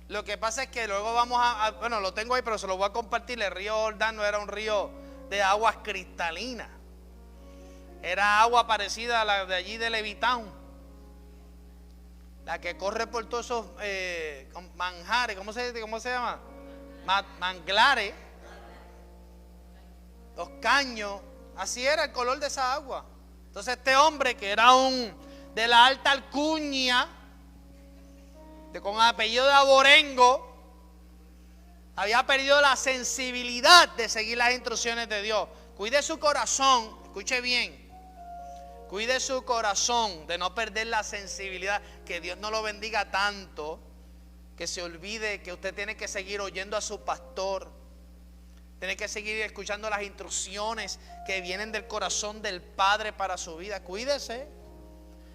Lo que pasa es que luego vamos bueno, lo tengo ahí, pero se lo voy a compartir. El río Jordán no era un río de aguas cristalinas. Era agua parecida a la de allí de Levitown. La que corre por todos esos manjares, ¿cómo se llama? Manglares, los caños. Así era el color de esa agua. Entonces este hombre, que era de la alta alcurnia, con apellido de Aborengo, había perdido la sensibilidad de seguir las instrucciones de Dios. Cuide su corazón, escuche bien. Cuide su corazón de no perder la sensibilidad. Que Dios no lo bendiga tanto que se olvide que usted tiene que seguir oyendo a su pastor. Tiene que seguir escuchando las instrucciones que vienen del corazón del Padre para su vida. Cuídese.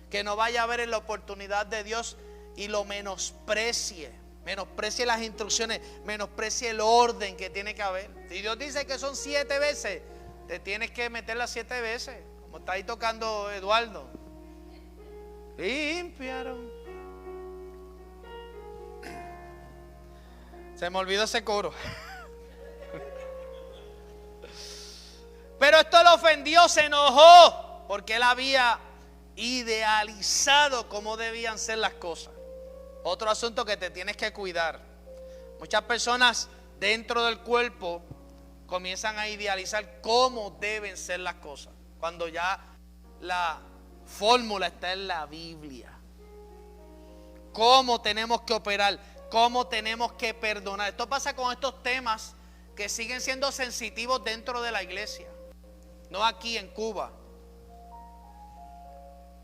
Que no vaya a ver en la oportunidad de Dios y lo menosprecie. Menosprecie las instrucciones. Menosprecie el orden que tiene que haber. Si Dios dice que son 7 veces, te tienes que meter las 7 veces. Como está ahí tocando Eduardo. Limpiaron. Se me olvidó ese coro. Pero esto lo ofendió, se enojó, porque él había idealizado cómo debían ser las cosas. Otro asunto que te tienes que cuidar. Muchas personas dentro del cuerpo comienzan a idealizar cómo deben ser las cosas, cuando ya la fórmula está en la Biblia. Cómo tenemos que operar, cómo tenemos que perdonar. Esto pasa con estos temas que siguen siendo sensitivos dentro de la iglesia, no aquí en Cuba.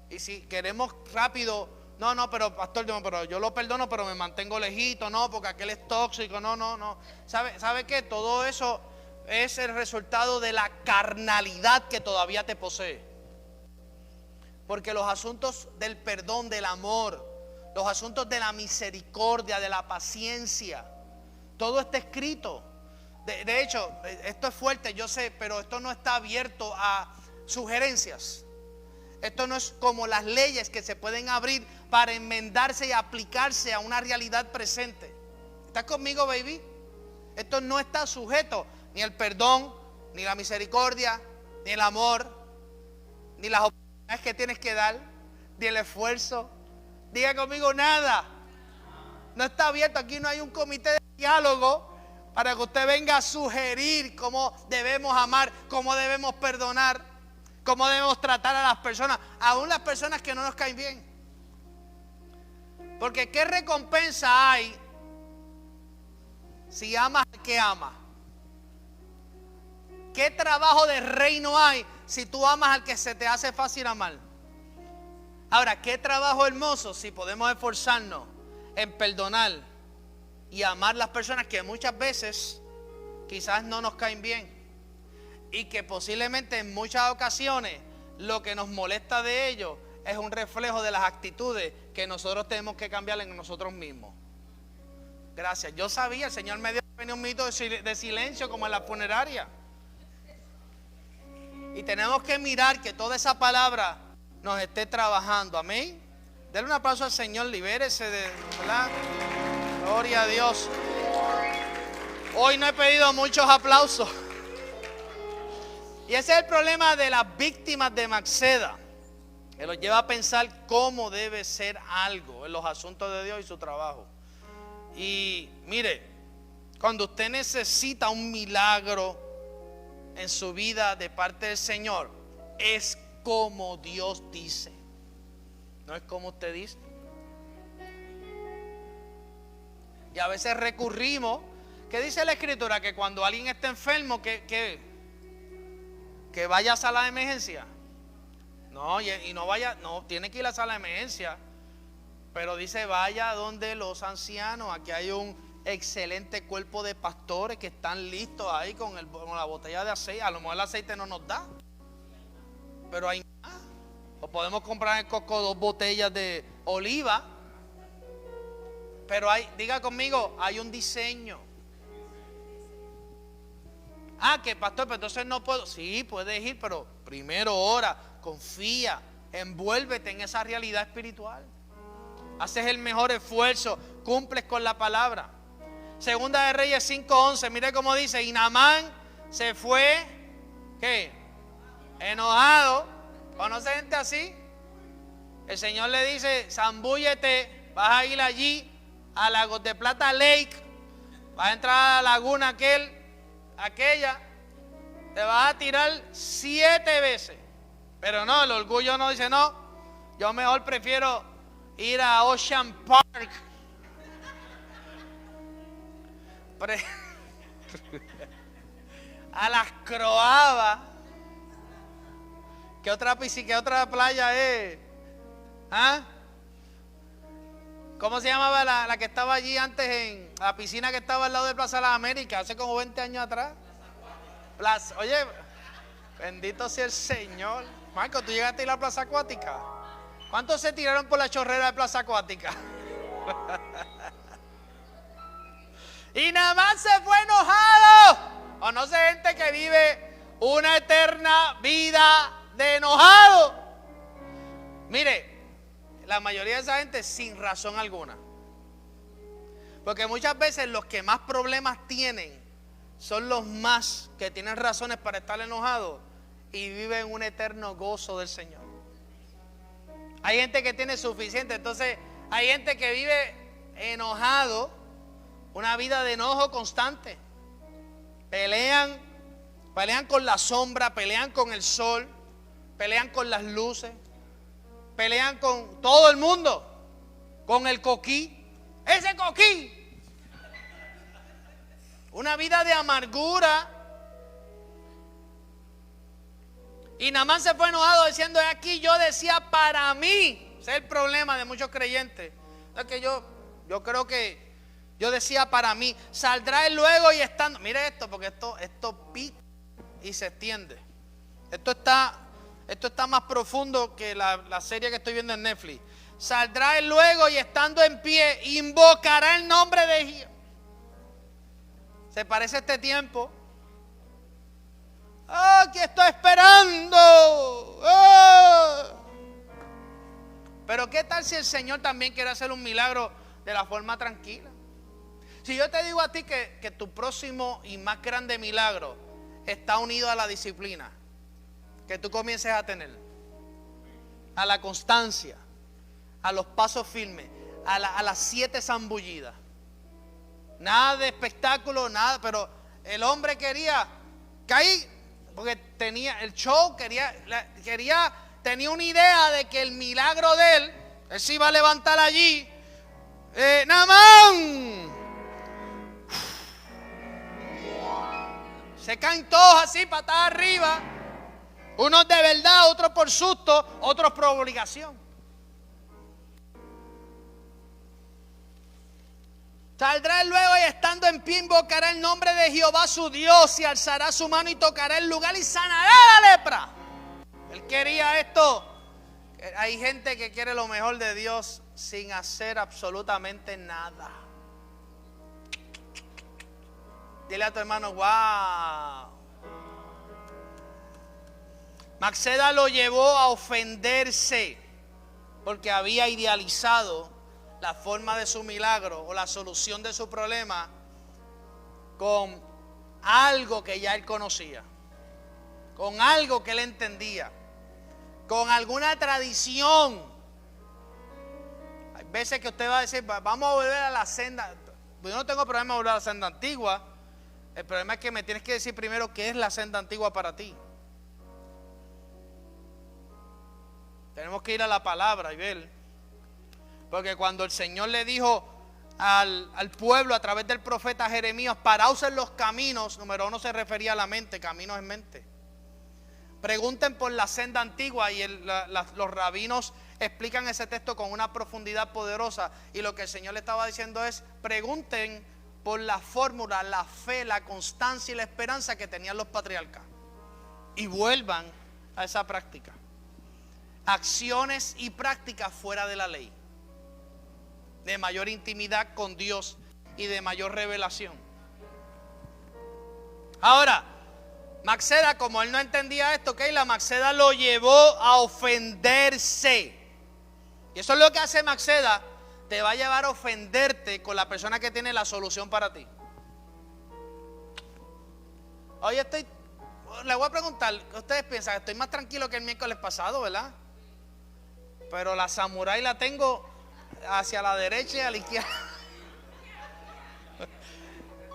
Y si queremos rápido, no, pero pastor, pero yo lo perdono, pero me mantengo lejito, no, porque aquel es tóxico, no. ¿Sabe qué? Todo eso es el resultado de la carnalidad que todavía te posee. Porque los asuntos del perdón, del amor, los asuntos de la misericordia, de la paciencia, todo está escrito. De hecho, esto es fuerte, yo sé, pero esto no está abierto a sugerencias. Esto no es como las leyes que se pueden abrir para enmendarse y aplicarse a una realidad presente. ¿Estás conmigo, baby? Esto no está sujeto ni el perdón, ni la misericordia, ni el amor, ni las oportunidades que tienes que dar, ni el esfuerzo. Diga conmigo, nada. No está abierto. Aquí no hay un comité de diálogo para que usted venga a sugerir cómo debemos amar, cómo debemos perdonar, cómo debemos tratar a las personas, aún las personas que no nos caen bien. Porque ¿qué recompensa hay si amas al que ama? ¿Qué trabajo de reino hay si tú amas al que se te hace fácil amar? Ahora, ¿qué trabajo hermoso si podemos esforzarnos en perdonar y amar las personas que muchas veces quizás no nos caen bien? Y que posiblemente en muchas ocasiones lo que nos molesta de ellos es un reflejo de las actitudes que nosotros tenemos que cambiar en nosotros mismos. Gracias. Yo sabía, el Señor me dio un minuto de silencio como en la funeraria. Y tenemos que mirar que toda esa palabra nos esté trabajando. Amén. Denle un aplauso al Señor, libérese de, ¿verdad? Gloria a Dios. Hoy no he pedido muchos aplausos. Y ese es el problema de las víctimas de Maceda, que los lleva a pensar cómo debe ser algo en los asuntos de Dios y su trabajo. Y mire, cuando usted necesita un milagro en su vida de parte del Señor, es como Dios dice, no es como usted dice. Y a veces recurrimos, ¿qué dice la Escritura? Que cuando alguien está enfermo, que vaya a sala de emergencia. No, y no vaya, no, tiene que ir a la sala de emergencia. Pero dice, vaya donde los ancianos. Aquí hay un excelente cuerpo de pastores que están listos ahí con la botella de aceite. A lo mejor el aceite no nos da, pero hay más. O podemos comprar en el Costco 2 botellas de oliva. Pero hay, diga conmigo, hay un diseño. Que pastor, pero entonces no puedo. Sí, puedes ir, pero primero ora, confía, envuélvete en esa realidad espiritual. Haces el mejor esfuerzo, cumples con la palabra. Segunda de Reyes 5:11, mire cómo dice, y Naamán se fue, ¿qué? Enojado. ¿Conoce gente así? El Señor le dice, zambúllete, vas a ir allí a Lagos de Plata Lake, vas a entrar a la laguna aquella, te vas a tirar 7 veces. Pero no, el orgullo no dice, no, yo mejor prefiero ir a Ocean Park. A las Croabas. ¿Qué otra piscina, qué otra playa es? ¿Cómo se llamaba la que estaba allí antes, en la piscina que estaba al lado de Plaza de las Américas, hace como 20 años atrás? Oye, bendito sea el Señor. Marco, ¿tú llegaste a ir a la Plaza Acuática? ¿Cuántos se tiraron por la chorrera de Plaza Acuática? Y nada más se fue enojado. O no sé, gente que vive una eterna vida de enojado. Mire, la mayoría de esa gente sin razón alguna. Porque muchas veces los que más problemas tienen son los más que tienen razones para estar enojados y viven un eterno gozo del Señor. Hay gente que tiene suficiente. Entonces hay gente que vive enojado, una vida de enojo constante. Pelean con la sombra, pelean con el sol, pelean con las luces, pelean con todo el mundo, con el coquí. Ese coquí. Una vida de amargura. Y Naamán se fue enojado diciendo: aquí yo decía para mí. Ese es el problema de muchos creyentes. Es que yo creo que yo decía para mí. Saldrá él luego y estando. Mire esto, porque esto pica y se extiende. Esto está más profundo que la serie que estoy viendo en Netflix. Saldrá él luego y estando en pie, invocará el nombre de Jehová. Se parece a este tiempo. Aquí estoy esperando. Pero ¿qué tal si el Señor también quiere hacer un milagro de la forma tranquila? Si yo te digo a ti que tu próximo y más grande milagro está unido a la disciplina que tú comiences a tener, a la constancia, a los pasos firmes, a las 7 zambullidas. Nada de espectáculo, nada, pero el hombre quería caer, porque tenía el show, tenía una idea de que el milagro de él se iba a levantar allí. Naamán. Se caen todos así, patada arriba. Unos de verdad, otros por susto, otros por obligación. Saldrá él luego y estando en pie invocará el nombre de Jehová su Dios y alzará su mano y tocará el lugar y sanará la lepra. Él quería esto. Hay gente que quiere lo mejor de Dios sin hacer absolutamente nada. Dile a tu hermano: wow. Maceda lo llevó a ofenderse porque había idealizado la forma de su milagro o la solución de su problema con algo que ya él conocía, con algo que él entendía, con alguna tradición. Hay veces que usted va a decir: vamos a volver a la senda. Yo no tengo problema de volver a la senda antigua. El problema es que me tienes que decir primero qué es la senda antigua para ti. Tenemos que ir a la palabra y ver. Porque cuando el Señor le dijo al pueblo a través del profeta Jeremías: paraos en los caminos, número 1 se refería a la mente, caminos en mente. Pregunten por la senda antigua, y los rabinos explican ese texto con una profundidad poderosa. Y lo que el Señor le estaba diciendo es: pregunten por la fórmula, la fe, la constancia y la esperanza que tenían los patriarcas. Y vuelvan a esa práctica. Acciones y prácticas fuera de la ley, de mayor intimidad con Dios y de mayor revelación. Ahora, Maceda, como él no entendía esto, la Maceda lo llevó a ofenderse. Y eso es lo que hace Maceda: te va a llevar a ofenderte con la persona que tiene la solución para ti. Hoy le voy a preguntar: ustedes piensan que estoy más tranquilo que el miércoles pasado, ¿verdad? Pero la samurái la tengo hacia la derecha y a la izquierda.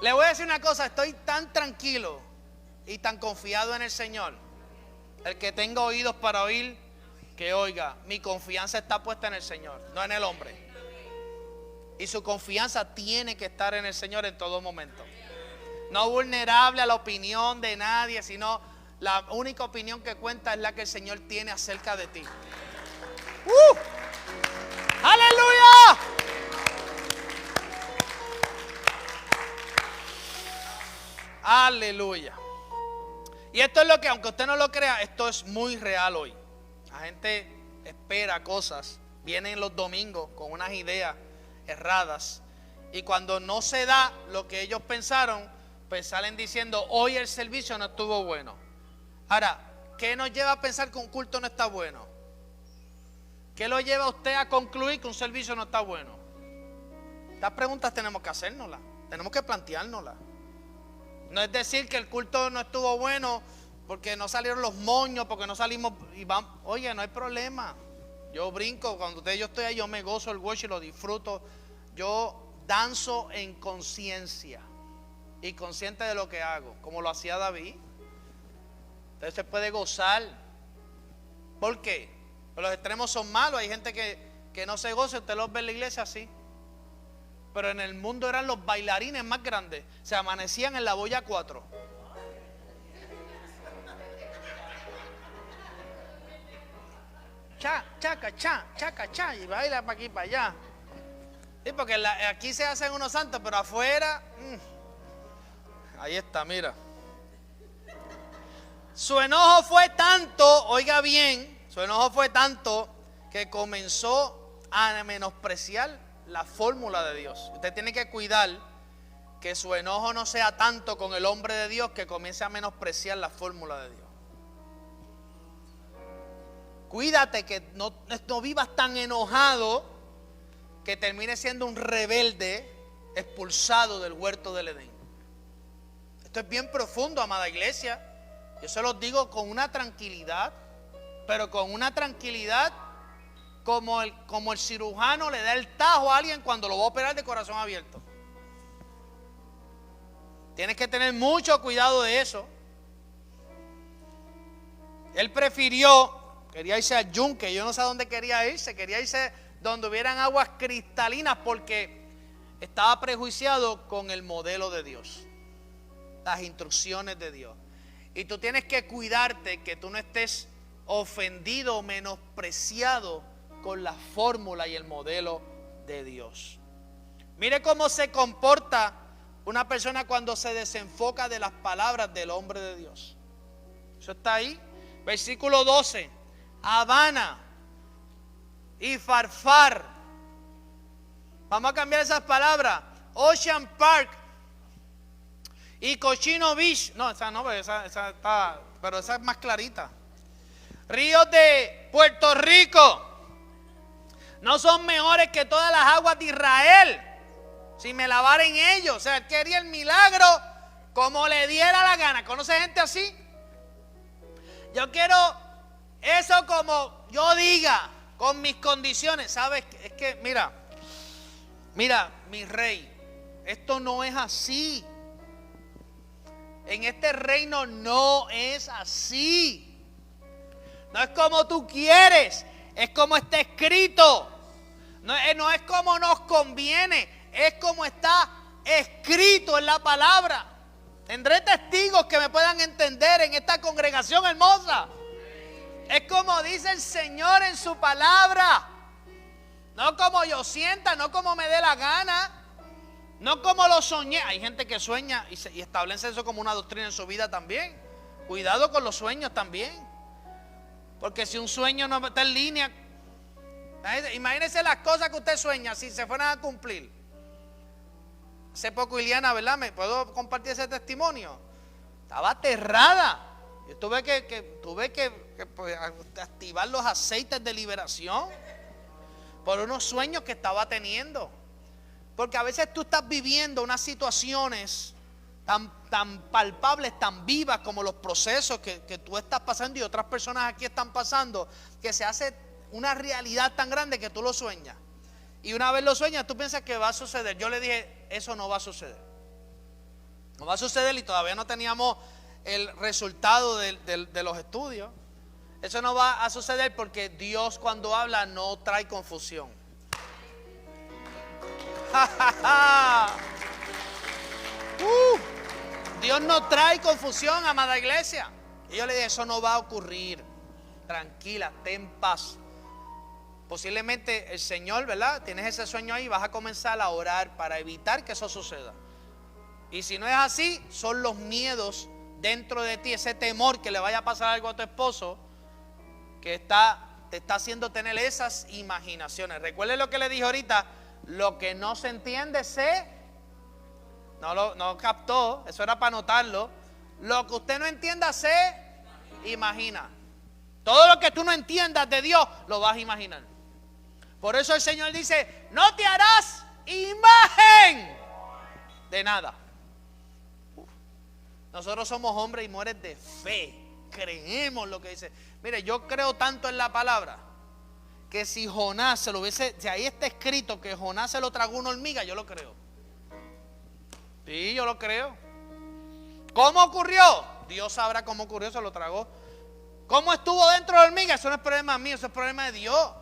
Le voy a decir una cosa: estoy tan tranquilo y tan confiado en el Señor. El que tenga oídos para oír, que oiga. Mi confianza está puesta en el Señor, no en el hombre. Y su confianza tiene que estar en el Señor en todo momento. No vulnerable a la opinión de nadie, sino la única opinión que cuenta es la que el Señor tiene acerca de ti. ¡Aleluya! Aleluya. Y esto es lo que, aunque usted no lo crea, esto es muy real hoy. La gente espera cosas, vienen los domingos con unas ideas erradas, y cuando no se da lo que ellos pensaron, pues salen diciendo: hoy el servicio no estuvo bueno. Ahora, ¿qué nos lleva a pensar que un culto no está bueno? ¿Qué lo lleva a usted a concluir que un servicio no está bueno? Estas preguntas tenemos que hacérnoslas, tenemos que planteárnoslas. No es decir que el culto no estuvo bueno porque no salieron los moños, porque no salimos y vamos. Oye, no hay problema. Yo brinco, cuando yo estoy ahí, yo me gozo el worship, lo disfruto. Yo danzo en conciencia y consciente de lo que hago, como lo hacía David. Entonces se puede gozar. ¿Por qué? Pues los extremos son malos. Hay gente que no se goza, usted los ve en la iglesia así. Pero en el mundo eran los bailarines más grandes. Se amanecían en la boya 4. Chaca, cha, y baila para aquí, para allá. Sí, porque aquí se hacen unos santos, pero afuera, ahí está, mira. Su enojo fue tanto, oiga bien, su enojo fue tanto que comenzó a menospreciar la fórmula de Dios. Usted tiene que cuidar que su enojo no sea tanto con el hombre de Dios que comience a menospreciar la fórmula de Dios. Cuídate que no vivas tan enojado que termine siendo un rebelde expulsado del huerto del Edén. Esto es bien profundo, amada iglesia. Yo se los digo con una tranquilidad, pero con una tranquilidad como el cirujano le da el tajo a alguien cuando lo va a operar de corazón abierto. Tienes que tener mucho cuidado de eso. Él quería irse a Yunque, yo no sé a dónde quería irse donde hubieran aguas cristalinas porque estaba prejuiciado con el modelo de Dios, las instrucciones de Dios. Y tú tienes que cuidarte que tú no estés ofendido o menospreciado con la fórmula y el modelo de Dios. Mire cómo se comporta una persona cuando se desenfoca de las palabras del hombre de Dios. Eso está ahí, versículo 12. Habana y Farfar. Vamos a cambiar esas palabras. Ocean Park y Cochino Beach. No, esa no, esa está, pero esa es más clarita. Ríos de Puerto Rico no son mejores que todas las aguas de Israel si me lavara en ellos. O sea, él quería el milagro como le diera la gana. ¿Conoce gente así? Yo quiero eso como yo diga, con mis condiciones. ¿Sabes? Es que, mira, mi rey, esto no es así. En este reino no es así. No es como tú quieres, es como está escrito. No es como nos conviene, es como está escrito en la palabra. Tendré testigos que me puedan entender en esta congregación hermosa. Es como dice el Señor en su palabra. No como yo sienta, no como me dé la gana. No como lo soñé. Hay gente que sueña y establece eso como una doctrina en su vida también. Cuidado con los sueños también. Porque si un sueño no está en línea, imagínense las cosas que usted sueña si se fueran a cumplir. Hace poco Iliana, ¿verdad? ¿Me puedo compartir ese testimonio? Estaba aterrada. Yo tuve que pues, activar los aceites de liberación por unos sueños que estaba teniendo. Porque a veces tú estás viviendo unas situaciones tan palpables, tan vivas como los procesos que tú estás pasando y otras personas aquí están pasando, que se hace una realidad tan grande que tú lo sueñas. Y una vez lo sueñas, tú piensas que va a suceder. Yo le dije, eso no va a suceder. No va a suceder y todavía no teníamos el resultado de los estudios. Eso no va a suceder porque Dios cuando habla no trae confusión. Dios no trae confusión, amada iglesia. Y yo le dije, eso no va a ocurrir. Tranquila, ten paz. Posiblemente el Señor, ¿verdad? Tienes ese sueño ahí, vas a comenzar a orar para evitar que eso suceda. Y si no es así, son los miedos dentro de ti, ese temor que le vaya a pasar algo a tu esposo que te está haciendo tener esas imaginaciones. Recuerde lo que le dije ahorita, lo que no se entiende no captó, eso era para anotarlo. Lo que usted no entienda se imagina. Todo lo que tú no entiendas de Dios lo vas a imaginar. Por eso el Señor dice, no te harás imagen de nada. Nosotros somos hombres y mujeres de fe. Creemos lo que dice. Mire, yo creo tanto en la palabra que si Jonás se lo hubiese, si ahí está escrito que Jonás se lo tragó una hormiga, yo lo creo. Sí, yo lo creo. ¿Cómo ocurrió? Dios sabrá cómo ocurrió, se lo tragó. ¿Cómo estuvo dentro de la hormiga? Eso no es problema mío, eso es problema de Dios.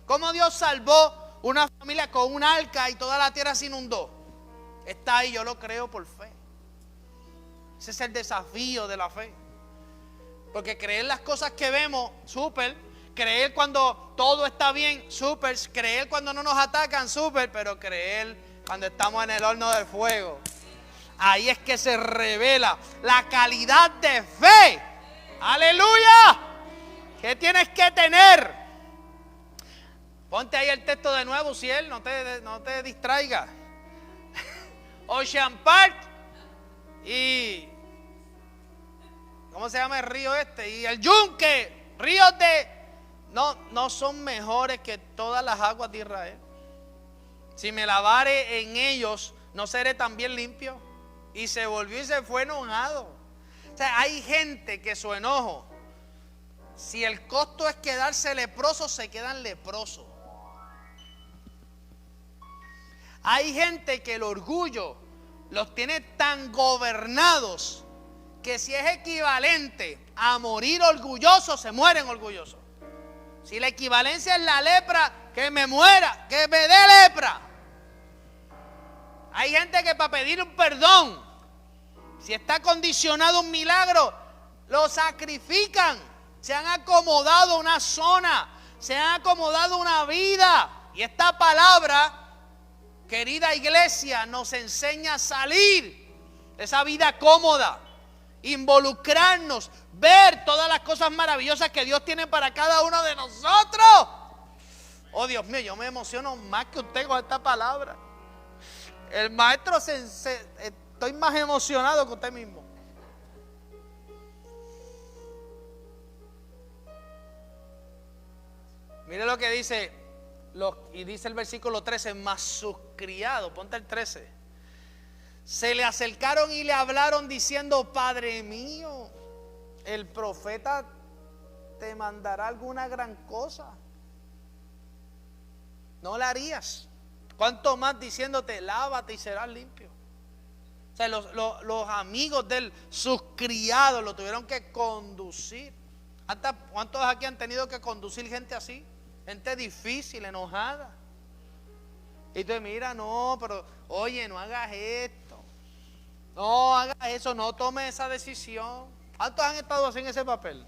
¿Cómo Dios salvó una familia con un arca y toda la tierra se inundó? Está ahí, yo lo creo por fe. Ese es el desafío de la fe. Porque creer las cosas que vemos, súper. Creer cuando todo está bien, súper. Creer cuando no nos atacan, súper. Pero creer cuando estamos en el horno de fuego, ahí es que se revela la calidad de fe. ¡Aleluya! ¿Qué tienes que tener? Ponte ahí el texto de nuevo, Ciel, no te distraigas. Ocean Park y... ¿cómo se llama el río este? Y el Yunque, ríos de... No son mejores que todas las aguas de Israel. Si me lavare en ellos, ¿no seré también limpio? Y se volvió y se fue enojado. O sea, hay gente que su enojo, si el costo es quedarse leproso, se quedan leprosos. Hay gente que el orgullo los tiene tan gobernados que si es equivalente a morir orgulloso, se mueren orgullosos. Si la equivalencia es la lepra, que me muera, que me dé lepra. Hay gente que para pedir un perdón, si está condicionado un milagro, lo sacrifican. Se han acomodado una zona, se han acomodado una vida. Y esta palabra, querida iglesia, nos enseña a salir de esa vida cómoda, involucrarnos, ver todas las cosas maravillosas que Dios tiene para cada uno de nosotros. Oh Dios mío, yo me emociono más que usted con esta palabra. El maestro estoy más emocionado que usted mismo. Mire lo que dice, y dice el versículo 13, mas sus criados, ponte el 13. Se le acercaron y le hablaron diciendo, Padre mío, el profeta te mandará alguna gran cosa. No la harías. ¿Cuánto más diciéndote, lávate y serás limpio? O sea, los amigos de él, sus criados, lo tuvieron que conducir. ¿Cuántos aquí han tenido que conducir gente así? Gente difícil, enojada. Y tú mira, no, pero oye, no hagas esto. No hagas eso, no tomes esa decisión. ¿Cuántos han estado así en ese papel?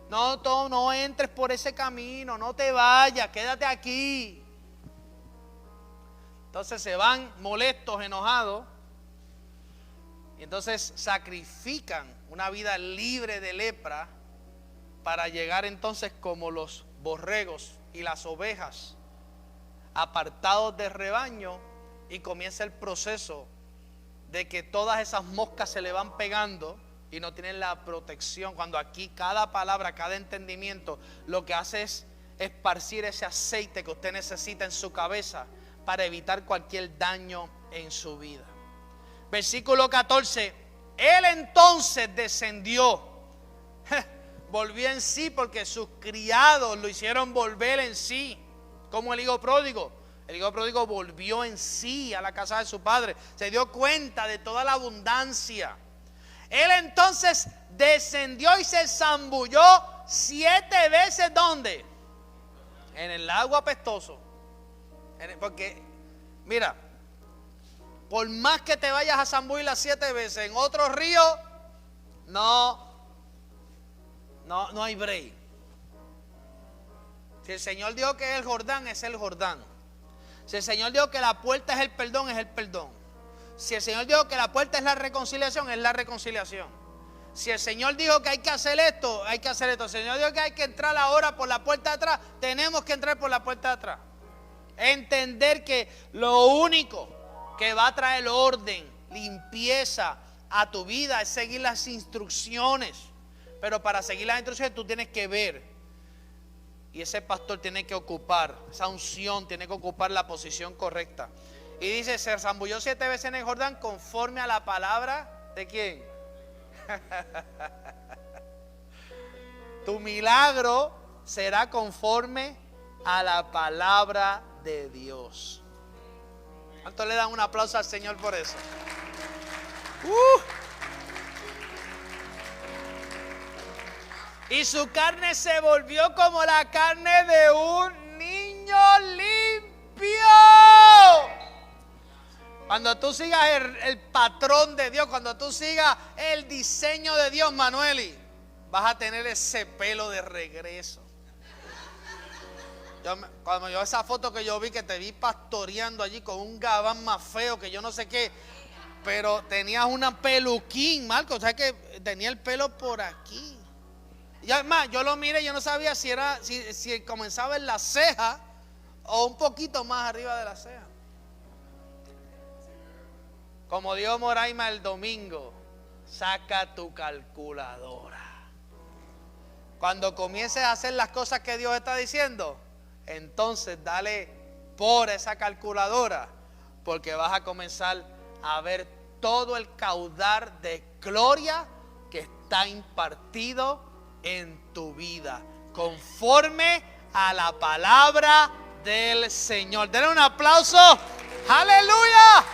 No entres por ese camino, no te vayas, quédate aquí. Entonces se van molestos, enojados. Y entonces sacrifican una vida libre de lepra para llegar entonces como los borregos y las ovejas, apartados del rebaño, y comienza el proceso de que todas esas moscas se le van pegando y no tienen la protección. Cuando aquí cada palabra, cada entendimiento, lo que hace es esparcir ese aceite que usted necesita en su cabeza para evitar cualquier daño en su vida. Versículo 14. Él entonces descendió, volvió en sí porque sus criados lo hicieron volver en sí, como el hijo pródigo. El hijo pródigo volvió en sí a la casa de su padre. Se dio cuenta de toda la abundancia. Él entonces descendió y se zambulló 7 veces. ¿Dónde? En el lago apestoso. Porque, mira, por más que te vayas a zambullir las 7 veces en otro río, no hay break. Si el Señor dijo que es el Jordán, es el Jordán. Si el Señor dijo que la puerta es el perdón, es el perdón. Si el Señor dijo que la puerta es la reconciliación, es la reconciliación. Si el Señor dijo que hay que hacer esto, hay que hacer esto. Si el Señor dijo que hay que entrar ahora por la puerta de atrás, tenemos que entrar por la puerta de atrás. Entender que lo único que va a traer orden, limpieza a tu vida es seguir las instrucciones. Pero para seguir las instrucciones tú tienes que ver. Y ese pastor tiene que ocupar, esa unción tiene que ocupar la posición correcta. Y dice, se zambulló 7 veces en el Jordán conforme a la palabra ¿de quién? Tu milagro será conforme a la palabra de Dios. ¿Cuánto le dan un aplauso al Señor por eso? Y su carne se volvió como la carne de un niño limpio. Cuando tú sigas el patrón de Dios, cuando tú sigas el diseño de Dios, Manueli, vas a tener ese pelo de regreso. Cuando yo esa foto que yo vi, que te vi pastoreando allí con un gabán más feo que yo no sé qué, pero tenías una peluquín, Marco, o sea que tenía el pelo por aquí. Y además, yo lo miré y yo no sabía si comenzaba en la ceja o un poquito más arriba de la ceja. Como dijo Moraima el domingo, saca tu calculadora. Cuando comiences a hacer las cosas que Dios está diciendo, entonces dale por esa calculadora, porque vas a comenzar a ver todo el caudal de gloria que está impartido en tu vida, conforme a la palabra del Señor. Denle un aplauso. ¡Aleluya!